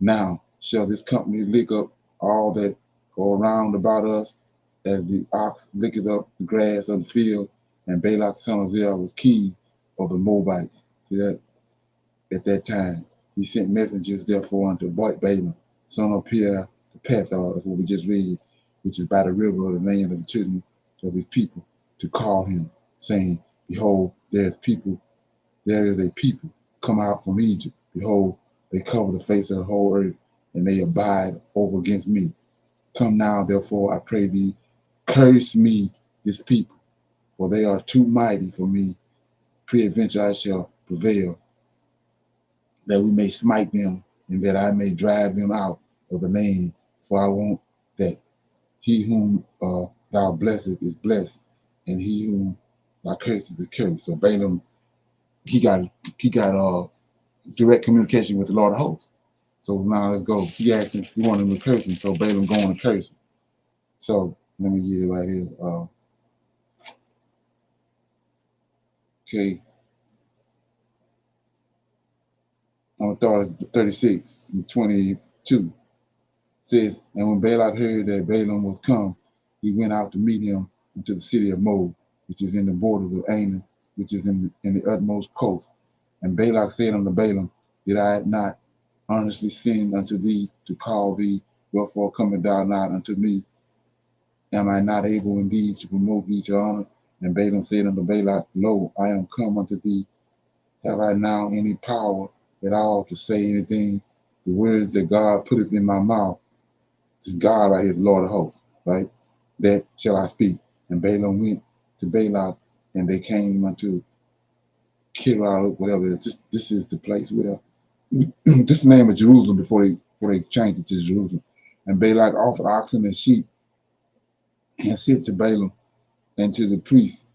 now shall this company lick up all that go around about us, as the ox licketh up the grass of the field. And Balak, son of Zephyr, was king of the Moabites. See that? At that time, he sent messengers, therefore, unto Balaam, son of Beor to Pethor, that's what we just read, which is by the river of the land of the children of his people, to call him, saying, behold, there is a people come out from Egypt. Behold, they cover the face of the whole earth, and they abide over against me. Come now, therefore, I pray thee, curse me, this people, for they are too mighty for me. Peradventure I shall prevail, that we may smite them, and that I may drive them out of the land. For I want that he whom thou blessest is blessed, and he whom thou cursest is cursed. So Balaam, he got direct communication with the Lord of hosts. So now let's go. He asked him if he wanted him to curse him. So Balaam going to curse him. So let me get it right here. Okay. I'm going to start at 36 and 22. Says, and when Balak heard that Balaam was come, he went out to meet him into the city of Moab, which is in the borders of Ammon, which is in the utmost coast. And Balak said unto Balaam, did I not earnestly sin unto thee to call thee? Wherefore comest thou not unto me? Am I not able indeed to promote thee to honor? And Balaam said unto Balak, lo, I am come unto thee. Have I now any power at all to say anything? The words that God putteth in my mouth, this is God right here, the Lord of hosts, right? That shall I speak. And Balaam went to Balak, and they came unto Kirah, whatever it is. This is the place where this is the name of Jerusalem before they changed it to Jerusalem. And Balak offered oxen and sheep, and said to Balaam and to the priests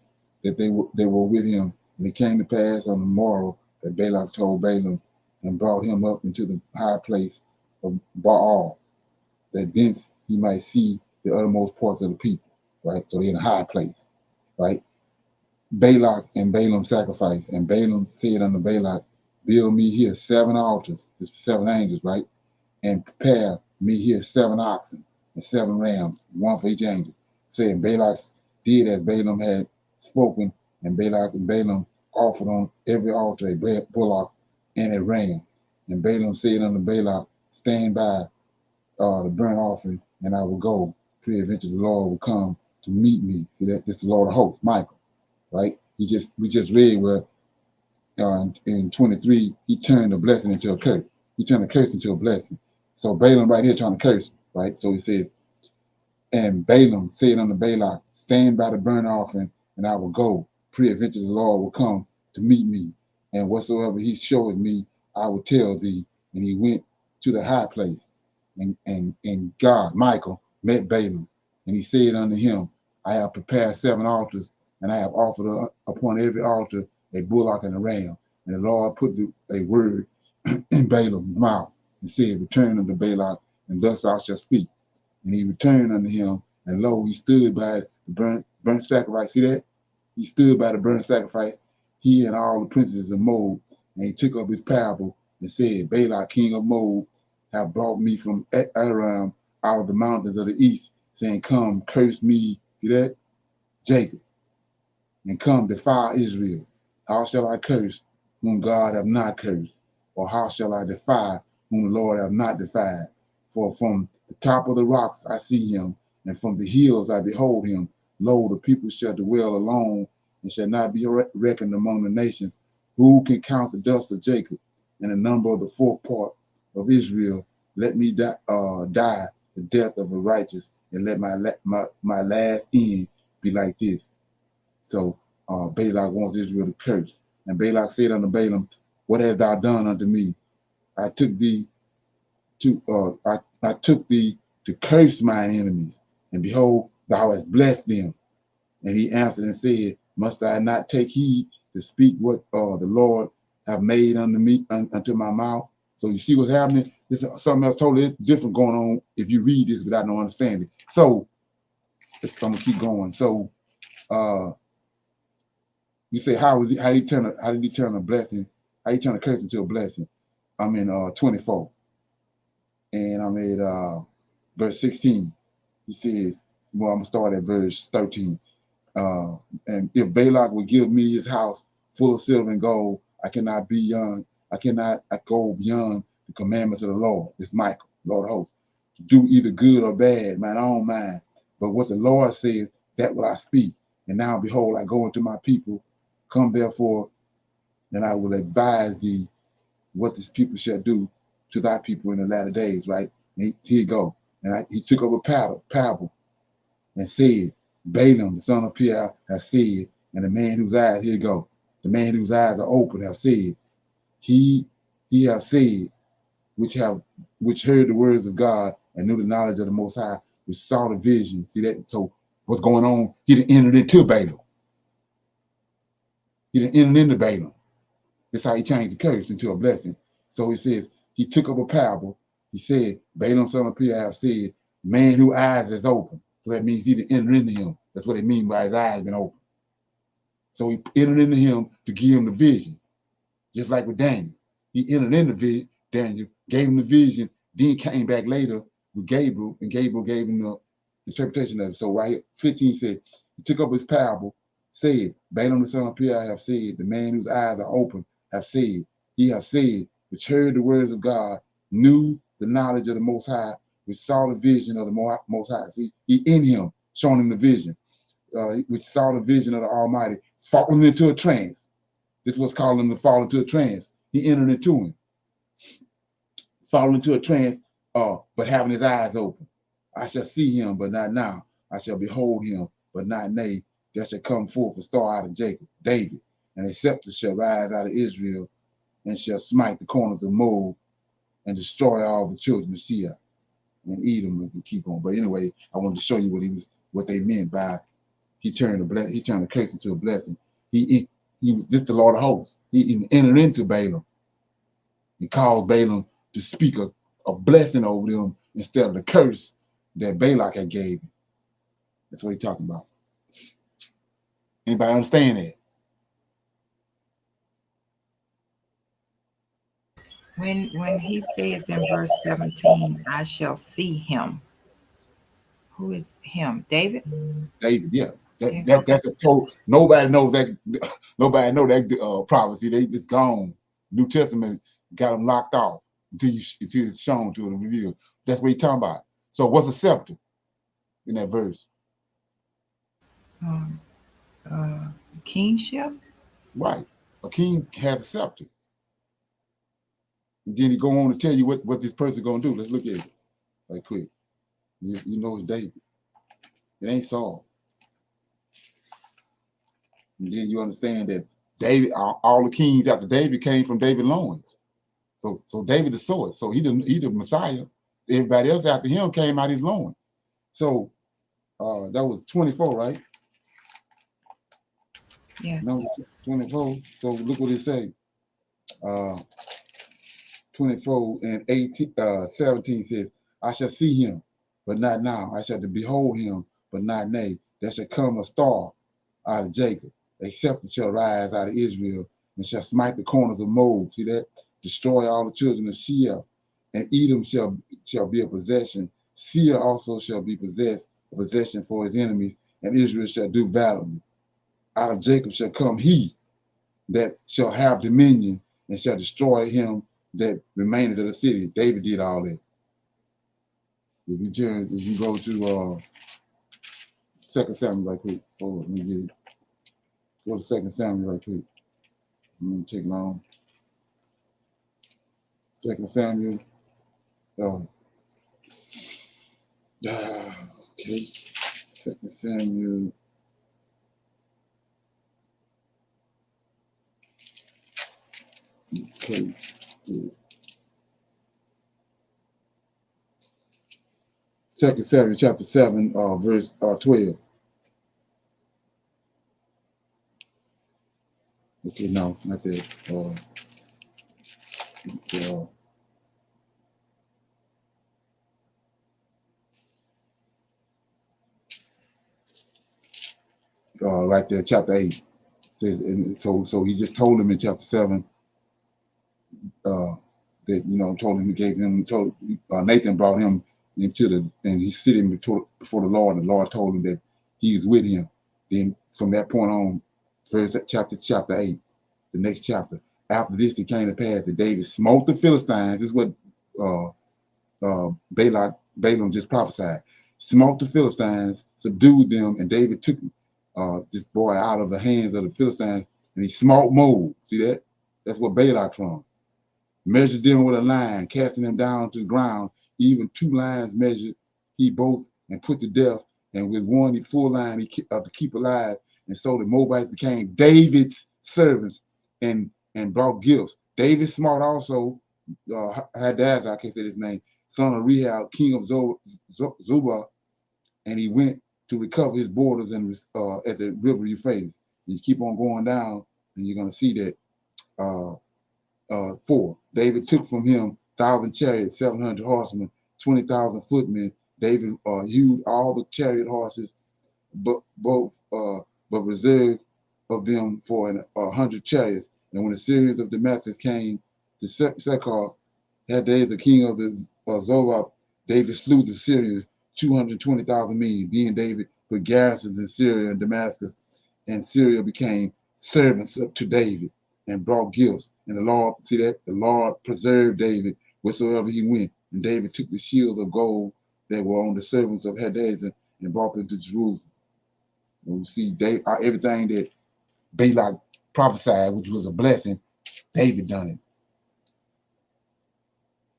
that they were with him. And it came to pass on the morrow that Balak told Balaam, and brought him up into the high place of Baal, that thence he might see the uttermost parts of the people, right? So they're in a high place, right? Balak and Balaam sacrificed, and Balaam said unto Balak, build me here 7 altars, this is 7 angels, right? And prepare me here 7 oxen and 7 rams, 1 for each angel. Saying Balak did as Balaam had spoken, and Balak and Balaam offered on every altar a bullock and a ram. And Balaam said unto Balak, stand by the burnt offering, and I will go. Peradventure the Lord will come to meet me. See that? This is the Lord of hosts, Michael, right? We just read where in 23 he turned a blessing into a curse. He turned a curse into a blessing. So Balaam right here trying to curse, right? So he says, and Balaam said unto Balak, stand by the burnt offering, and I will go. Peradventure the Lord will come to meet me, and whatsoever he showeth me, I will tell thee. And he went to the high place, and God, Michael, met Balaam, and he said unto him, I have prepared 7 altars, and I have offered upon every altar a bullock and a ram. And the Lord put a word in Balaam's mouth, and said, return unto Balak, and thus thou shalt speak. And he returned unto him, and lo, he stood by the burnt sacrifice. See that? He stood by the burnt sacrifice, he and all the princes of Moab. And he took up his parable and said, Balak, king of Moab, have brought me from Aram out of the mountains of the east, saying, come, curse me, see that? Jacob, and come, defile Israel. How shall I curse whom God have not cursed? Or how shall I defy whom the Lord have not defied? For from the top of the rocks I see him, and from the hills I behold him. Lo, the people shall dwell alone, and shall not be reckoned among the nations. Who can count the dust of Jacob, and the number of the 4th part of Israel? Let me die the death of the righteous, and let my last end be like this. So Balak wants Israel to curse. And Balak said unto Balaam, what hast thou done unto me? I took thee to curse mine enemies, and behold, thou hast blessed them. And he answered and said, must I not take heed to speak what the Lord have made unto me, unto my mouth? So you see what's happening? This is something else totally different going on if you read this without no understanding. So I'm gonna keep going. So you say, how did he turn a blessing? How he turn a curse into a blessing? I'm in 24. And I'm at verse 16. He says, well, I'm gonna start at verse 13. And if Balak would give me his house full of silver and gold, I cannot go beyond the commandments of the Lord. It's Michael, Lord of hosts, to do either good or bad, mine own mind. But what the Lord says, that will I speak. And now behold, I go into my people. Come therefore, and I will advise thee what this people shall do. to thy people in the latter days, right? And here you go. And he took up a parable and said, Balaam, the son of Peor, has said, and the man whose eyes, here you go, the man whose eyes are open have said, he has said, which heard the words of God and knew the knowledge of the Most High, which saw the vision. See that? So what's going on? He done entered into Balaam. He done entered into Balaam. That's how he changed the curse into a blessing. So it says, he took up a parable. He said, Balaam, son of Peor, have said, man whose eyes is open. So that means he done entered into him. That's what it means by his eyes been open. So he entered into him to give him the vision. Just like with Daniel. He entered into Daniel, gave him the vision, then came back later with Gabriel, and Gabriel gave him the interpretation of it. So right here, 15 said, he took up his parable, said, Balaam the son of Peor have said, the man whose eyes are open have said, he has said, which heard the words of God, knew the knowledge of the Most High, which saw the vision of the Most High. See, he in him, showing him the vision, which saw the vision of the Almighty, falling into a trance. This was calling him to fall into a trance. He entered into him. Fall into a trance, but having his eyes open. I shall see him, but not now. I shall behold him, but not nay. There shall come forth a star out of Jacob, David, and a scepter shall rise out of Israel, and shall smite the corners of Moab, and destroy all the children of Seir, and Edom, and keep on. But anyway, I wanted to show you what they meant by he turned the curse into a blessing. He was just the Lord of hosts. He entered into Balaam. He caused Balaam to speak a blessing over them instead of the curse that Balak had gave him. That's what he's talking about. Anybody understand that? When he says in verse 17, I shall see him. Who is him? David? David, yeah. That's a total. Nobody knows that. Nobody know that prophecy. They just gone. New Testament got them locked off until it's shown to them, revealed. That's what he's talking about. So what's a scepter in that verse? Kingship? Right. A king has a scepter. And then he go on to tell you what this person gonna do. Let's look at it right quick. You know it's David. It ain't Saul. And then you understand that David, all the kings after David came from David's loins. So David the source. So he the Messiah. Everybody else after him came out his loins. So that was 24, right? Yeah. No, 24. So look what it say. 24 and 18, 17 says, I shall see him, but not now. I shall behold him, but not nay. There shall come a star out of Jacob. A scepter shall rise out of Israel, and shall smite the corners of Moab. See that? Destroy all the children of Seir, and Edom shall be a possession. Seir also shall be a possession for his enemies, and Israel shall do valiantly. Out of Jacob shall come he that shall have dominion, and shall destroy him that remaineth of the city. David did all that. If you go to 2 Samuel right quick. Oh, let me get it. Go to 2 Samuel right quick. I'm gonna take long. 2 Samuel. Okay. 2 Samuel. Okay. Good. 2 Samuel chapter 7, verse 12. Okay, no, not that. Right there, chapter 8 says, and so he just told him in chapter 7 that told Nathan brought him and he's sitting before the Lord, and the Lord told him that he is with him. Then from that point on, first chapter 8, the next chapter. After this, it came to pass that David smote the Philistines. This is what Balaam just prophesied. Smote the Philistines, subdued them, and David took this boy out of the hands of the Philistines, and he smote Moab. See that? That's what Balak from. measured them with a line, casting them down to the ground. Even 2 lines measured he both, and put to death, and with 1 full line to keep alive. And so the Moabites became David's servants and brought gifts. David smart also, Hadassah, I can't say his name, son of Rehab, king of Zobah, and he went to recover his borders and at the river Euphrates. And you keep on going down, and you're going to see that 4. David took from him 1,000 chariots, 700 horsemen, 20,000 footmen. David hewed all the chariot horses, but reserved of them for 100 chariots. And when the Syrians of Damascus came to Sekar, Hadassah, the king of the Zobah, David slew the Syrians, 220,000 men. Then David put garrisons in Syria and Damascus, and Syria became servants to David and brought gifts. And the Lord, see that? The Lord preserved David wheresoever he went. And David took the shields of gold that were on the servants of Hadassah and brought them to Jerusalem. And we see everything that Balak prophesied, which was a blessing, David done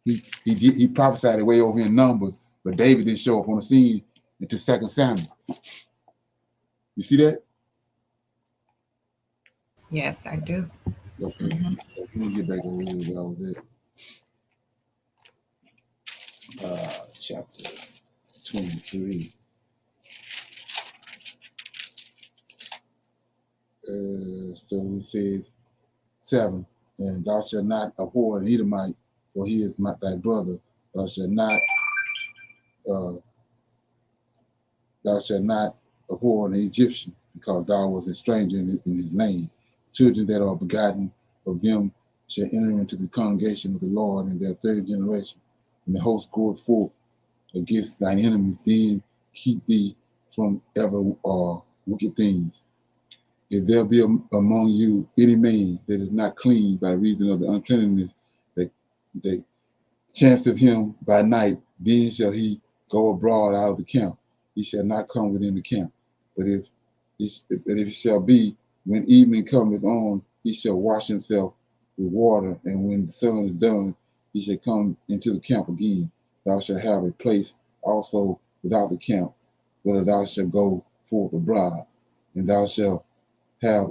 it. He prophesied it way over in Numbers, but David didn't show up on the scene until 2 Samuel. You see that? Yes, I do. Okay. Let me get back over here where I was at. Chapter 23. So it says 7, and thou shalt not abhor an Edomite, for he is not thy brother. Thou shalt not abhor an Egyptian, because thou wast a stranger in his land. Children that are begotten of them shall enter into the congregation of the Lord in their 3rd generation. And the host goeth forth against thine enemies, then keep thee from ever wicked things. If there be among you any man that is not clean by reason of the uncleanness that chance of him by night, then shall he go abroad out of the camp. He shall not come within the camp. But if it shall be, when evening cometh on, he shall wash himself with water, and when the sun is done, he shall come into the camp again. Thou shalt have a place also without the camp, whether thou shalt go forth abroad, and thou shalt have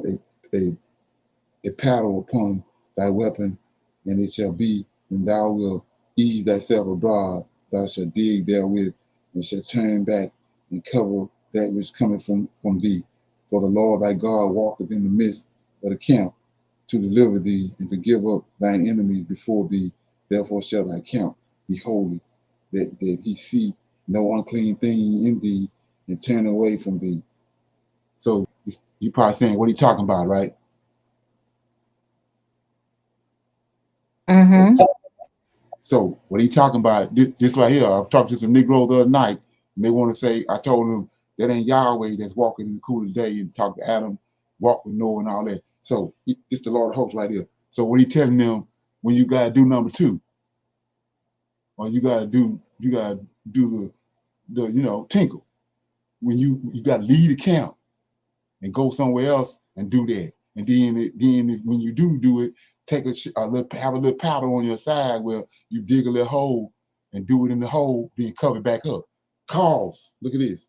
a paddle upon thy weapon, and it shall be when thou wilt ease thyself abroad, thou shalt dig therewith, and shalt turn back and cover that which cometh from thee. For the Lord thy God walketh in the midst of the camp to deliver thee and to give up thine enemies before thee. Therefore shall thy camp be holy, that he see no unclean thing in thee, and turn away from thee. So you probably saying, what are you talking about, right? Mm-hmm. So what are you talking about? This right here, I've talked to some Negroes the other night, and they want to say, I told them that ain't Yahweh that's walking in the cool of the day, and talk to Adam, walk with Noah and all that. So it's the Lord of hosts right here. So what are you telling them when you gotta do number 2? Or you gotta do the tinkle. When you gotta leave the camp and go somewhere else and do that. And then when you do it, take have a little powder on your side where you dig a little hole and do it in the hole, then cover it back up. Cause, look at this.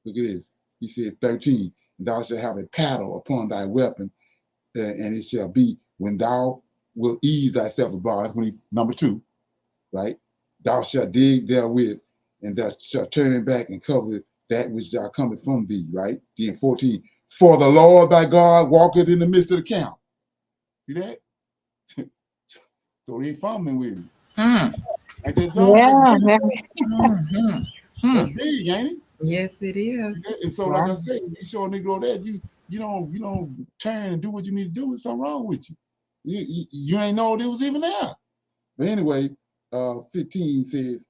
Look at this. He says 13, thou shalt have a paddle upon thy weapon, and it shall be when thou wilt ease thyself abroad. That's when number 2, right? Thou shalt dig therewith, and thou shalt turn back and cover that which thou cometh from thee, right? Then 14, for the Lord thy God walketh in the midst of the camp. See that? So they fumbling with him. Ain't that something? Yeah. That's big, ain't it? Yes, it is. And so, like I said, you show a Negro that you don't turn and do what you need to do. There's something wrong with you. You ain't know it was even there. But anyway, 15 says,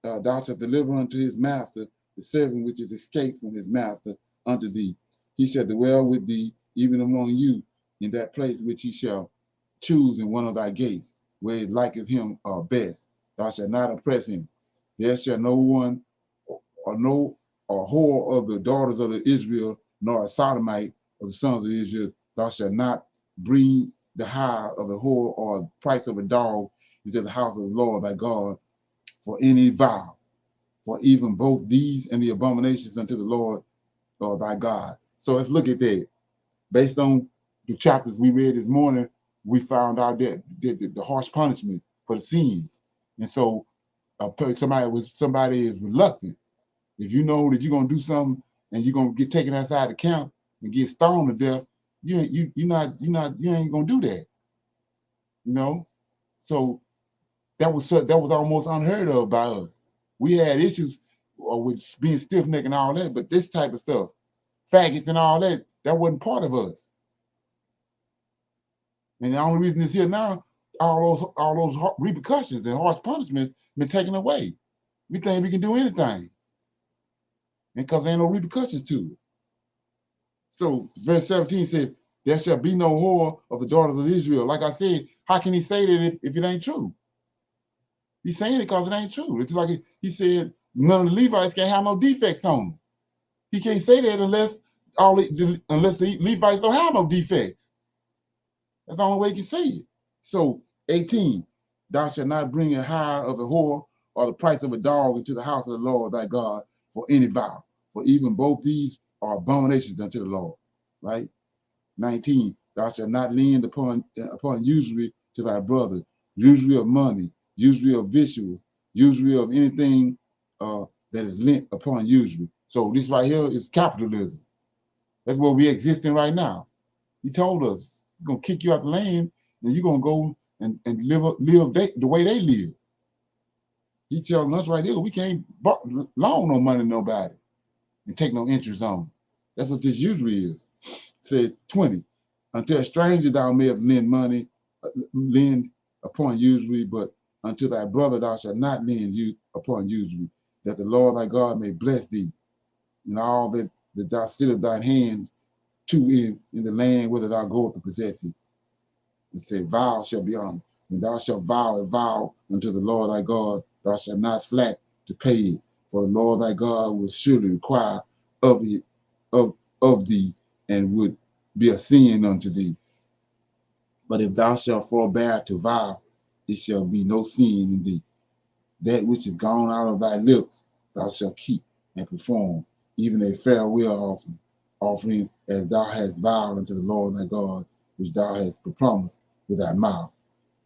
thou shalt deliver unto his master the servant which is escaped from his master unto thee. He shall dwell with thee, even among you, in that place which he shall choose in one of thy gates, where it liketh him best. Thou shalt not oppress him. There shall no one a whore of the daughters of Israel, nor a sodomite of the sons of Israel. Thou shalt not bring the hire of a whore or the price of a dog into the house of the Lord thy God for any vow, for even both these and the abominations unto the Lord thy God. So let's look at that. Based on the chapters we read this morning, we found out that the harsh punishment for the sins. And so somebody is reluctant. If you know that you're gonna do something and you're gonna get taken outside the camp and get stoned to death, you ain't gonna do that. You know? So that was almost unheard of by us. We had issues with being stiff-necked and all that, but this type of stuff, faggots and all that, that wasn't part of us. And the only reason it's here now, all those repercussions and harsh punishments been taken away. We think we can do anything, and because there ain't no repercussions to it. So verse 17 says, there shall be no whore of the daughters of Israel. Like I said, how can he say that if it ain't true? He's saying it because it ain't true. It's like he said, none of the Levites can have no defects on them. He can't say that unless the Levites don't have no defects. That's the only way he can say it. So 18, thou shalt not bring a hire of a whore or the price of a dog into the house of the Lord thy God for any vow. For even both these are abominations unto the Lord. Right? 19, thou shalt not lend upon usury to thy brother, usury of money, usury of victuals, usury of anything that is lent upon usury. So this right here is capitalism. That's where we exist in right now. He told us, we're going to kick you out the land and you're going to go and live the way they live. He telling us right here, we can't loan no money to nobody and take no interest on. That's what this usury is. It says 20, unto a stranger thou mayest lend upon usury, but unto thy brother thou shalt not lend upon usury, that the Lord thy God may bless thee in all that thou sittest thine hand to in the land whither thou goest to possess it. And say, vow shall be on. When thou shalt vow a vow unto the Lord thy God, thou shalt not slack to pay it, for the Lord thy God will surely require of thee, and would be a sin unto thee. But if thou shalt forbear to vow, it shall be no sin in thee. That which is gone out of thy lips, thou shalt keep and perform, even a farewell offering as thou hast vowed unto the Lord thy God, which thou hast promised with thy mouth.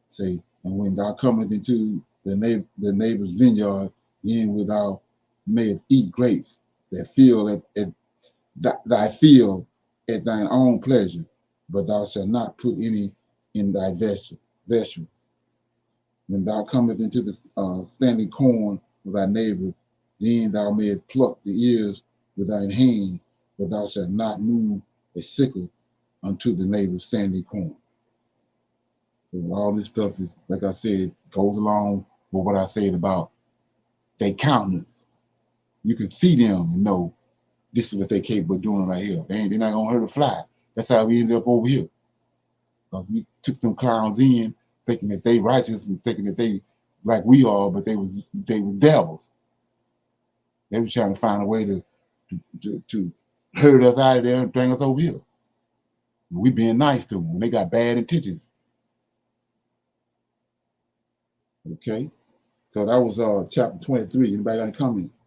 Say, and when thou comest into the neighbor's vineyard, then wilt thou mayest eat grapes that fill at thy field at thine own pleasure, but thou shalt not put any in thy vessel. When thou comest into the standing corn of thy neighbor, then thou mayest pluck the ears with thine hand, but thou shalt not move a sickle unto the neighbor's standing corn. So all this stuff is, like I said, goes along with what I said about their countenance. You can see them and know this is what they're capable of doing right here. They're not gonna hurt a fly. That's how we ended up over here. Because we took them clowns in, thinking that they righteous and thinking that they like we are, but they was devils. They were trying to find a way to herd us out of there and bring us over here. We being nice to them when they got bad intentions. Okay, so that was chapter 23. Anybody got any comments?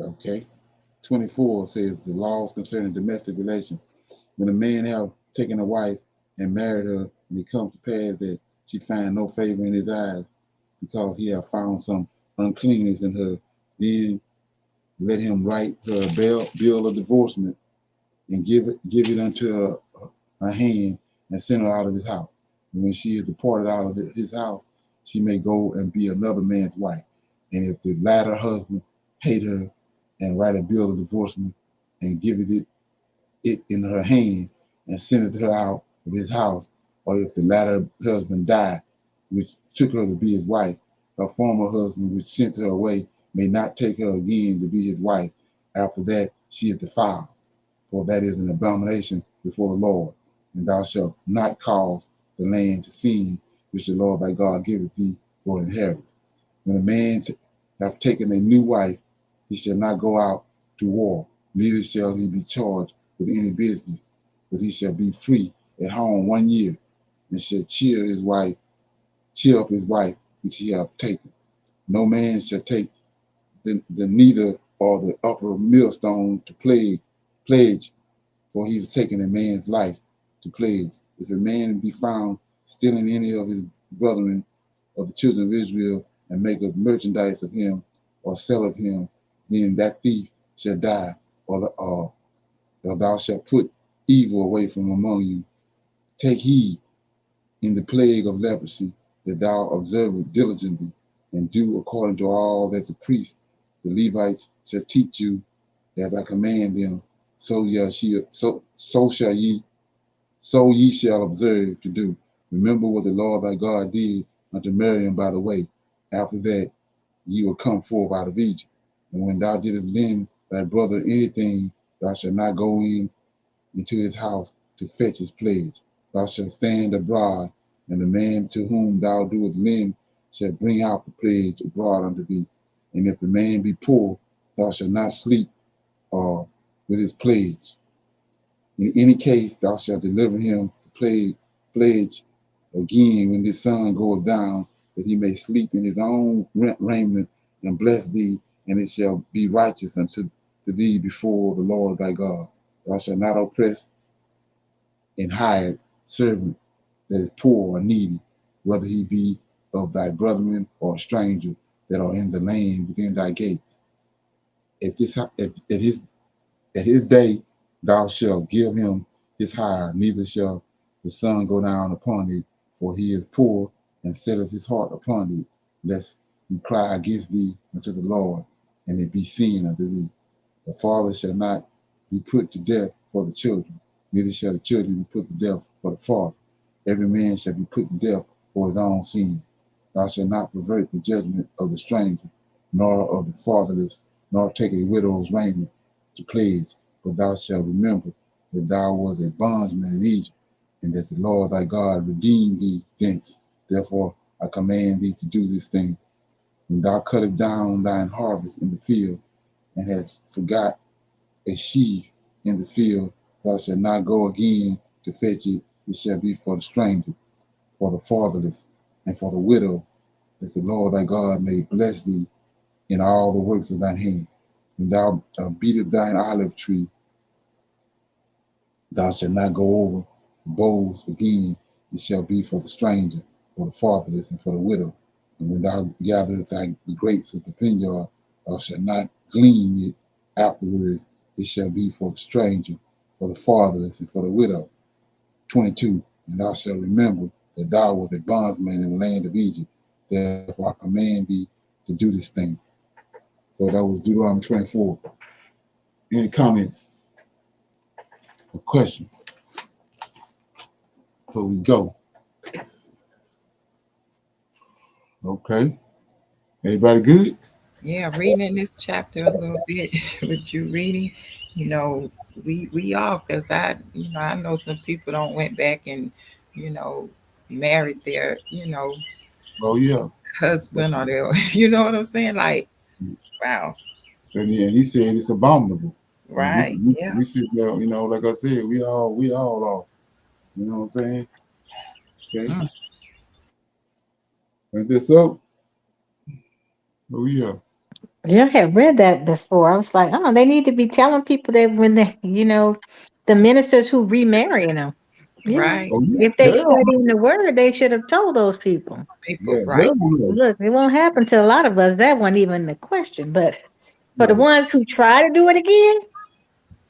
Okay, 24 says the laws concerning domestic relations. When a man have taken a wife and married her, and it comes to pass that she find no favor in his eyes, because he have found some uncleanness in her, then let him write her a bill of divorcement and give it unto her hand and send her out of his house. And when she is departed out of his house, she may go and be another man's wife. And if the latter husband hate her and write a bill of divorcement and give it in her hand and send her out of his house, or if the latter husband die, which took her to be his wife, her former husband, which sent her away, may not take her again to be his wife. After that, she is defiled, for that is an abomination before the Lord. And thou shalt not cause the land to sin, which the Lord thy God giveth thee for an inheritance. When a man hath taken a new wife, he shall not go out to war. neither shall he be charged with any business, but he shall be free at home 1 year, and shall cheer up his wife which he hath taken. No man shall take the neither or the upper millstone to pledge, for he has taken a man's life to pledge. If a man be found stealing any of his brethren of the children of Israel, and maketh merchandise of him, or selleth him, then that thief shall die, or thou shalt put evil away from among you. Take heed in the plague of leprosy, that thou observe it diligently, and do according to all that the priests, the Levites, shall teach you, as I command them. So ye shall observe to do. Remember what the Lord thy God did unto Miriam by the way. After that, ye will come forth out of Egypt. And when thou didst lend thy brother anything, thou shalt not go into his house to fetch his pledge. Thou shalt stand abroad, and the man to whom thou doest lend shall bring out the pledge abroad unto thee. And if the man be poor, thou shalt not sleep with his pledge. In any case, thou shalt deliver him the pledge again when the sun goeth down, that he may sleep in his own raiment, and bless thee, and it shall be righteous unto thee before the Lord thy God. Thou shalt not oppress an hired servant that is poor or needy, whether he be of thy brethren or a stranger that are in the land within thy gates. At his day thou shalt give him his hire, neither shall the sun go down upon thee, for he is poor, and setteth his heart upon thee, lest he cry against thee unto the Lord, and it be sin unto thee. The father shall not be put to death for the children, neither shall the children be put to death for the father. Every man shall be put to death for his own sin. Thou shalt not pervert the judgment of the stranger, nor of the fatherless, nor take a widow's raiment to pledge, but thou shalt remember that thou wast a bondsman in Egypt, and that the Lord thy God redeemed thee thence. Therefore I command thee to do this thing. When thou cuttest down thine harvest in the field, and hast forgot a sheaf in the field, thou shalt not go again to fetch it. It shall be for the stranger, for the fatherless, and for the widow, that the Lord thy God may bless thee in all the works of thine hand. When thou beatest thine olive tree, thou shalt not go over the bowls again. It shall be for the stranger, for the fatherless, and for the widow. And when thou gatherest the grapes of the vineyard, thou shalt not glean it afterwards. It shall be for the stranger, for the fatherless, and for the widow. 22. And thou shalt remember that thou wast a bondsman in the land of Egypt. Therefore I command thee to do this thing. So that was Deuteronomy 24. Any comments or questions before we go? Okay. Everybody good? Yeah, reading in this chapter a little bit with you reading, you know, we off because I know some people don't went back and, you know, married their, Oh yeah. husband or their, you know what I'm saying? Like, wow. And he said it's abominable. Right. Yeah. We sit there, like I said, we all off. You know what I'm saying? Okay. And this up. Oh yeah. Yeah, I have read that before. I was like, oh, they need to be telling people that when they, the ministers who remarrying them, Right. Oh, yeah. if they studying the word, they should have told those people. People, right. Look, it won't happen to a lot of us. That wasn't even the question. But for the Right. ones who try to do it again,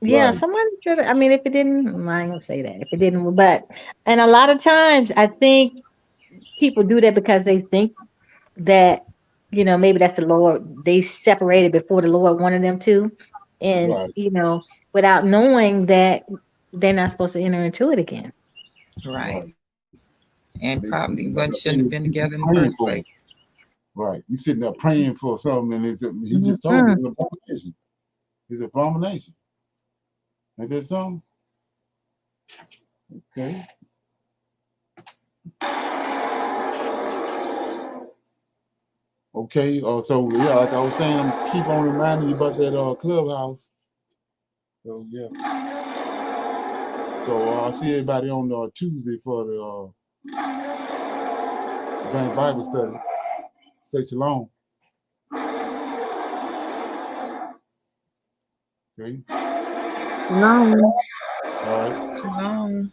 yeah, Right. somebody should. I mean, if it didn't, I ain't gonna say that. If it didn't, but and a lot of times, I think people do that because they think that maybe that's the Lord. They separated before the Lord wanted them to, and Right. without knowing that they're not supposed to enter into it again. Right. And They probably shouldn't have been together in the praying first for place. it. Right. You sitting there praying for something, and he just told Mm-mm. you it's an abomination. It's an abomination. Ain't that something? Okay. Okay. So yeah, like I was saying, I'm keep on reminding you about that clubhouse. So yeah. So I'll see everybody on Tuesday for the Advanced Bible study. Say shalom. Okay. Shalom. All right. Shalom.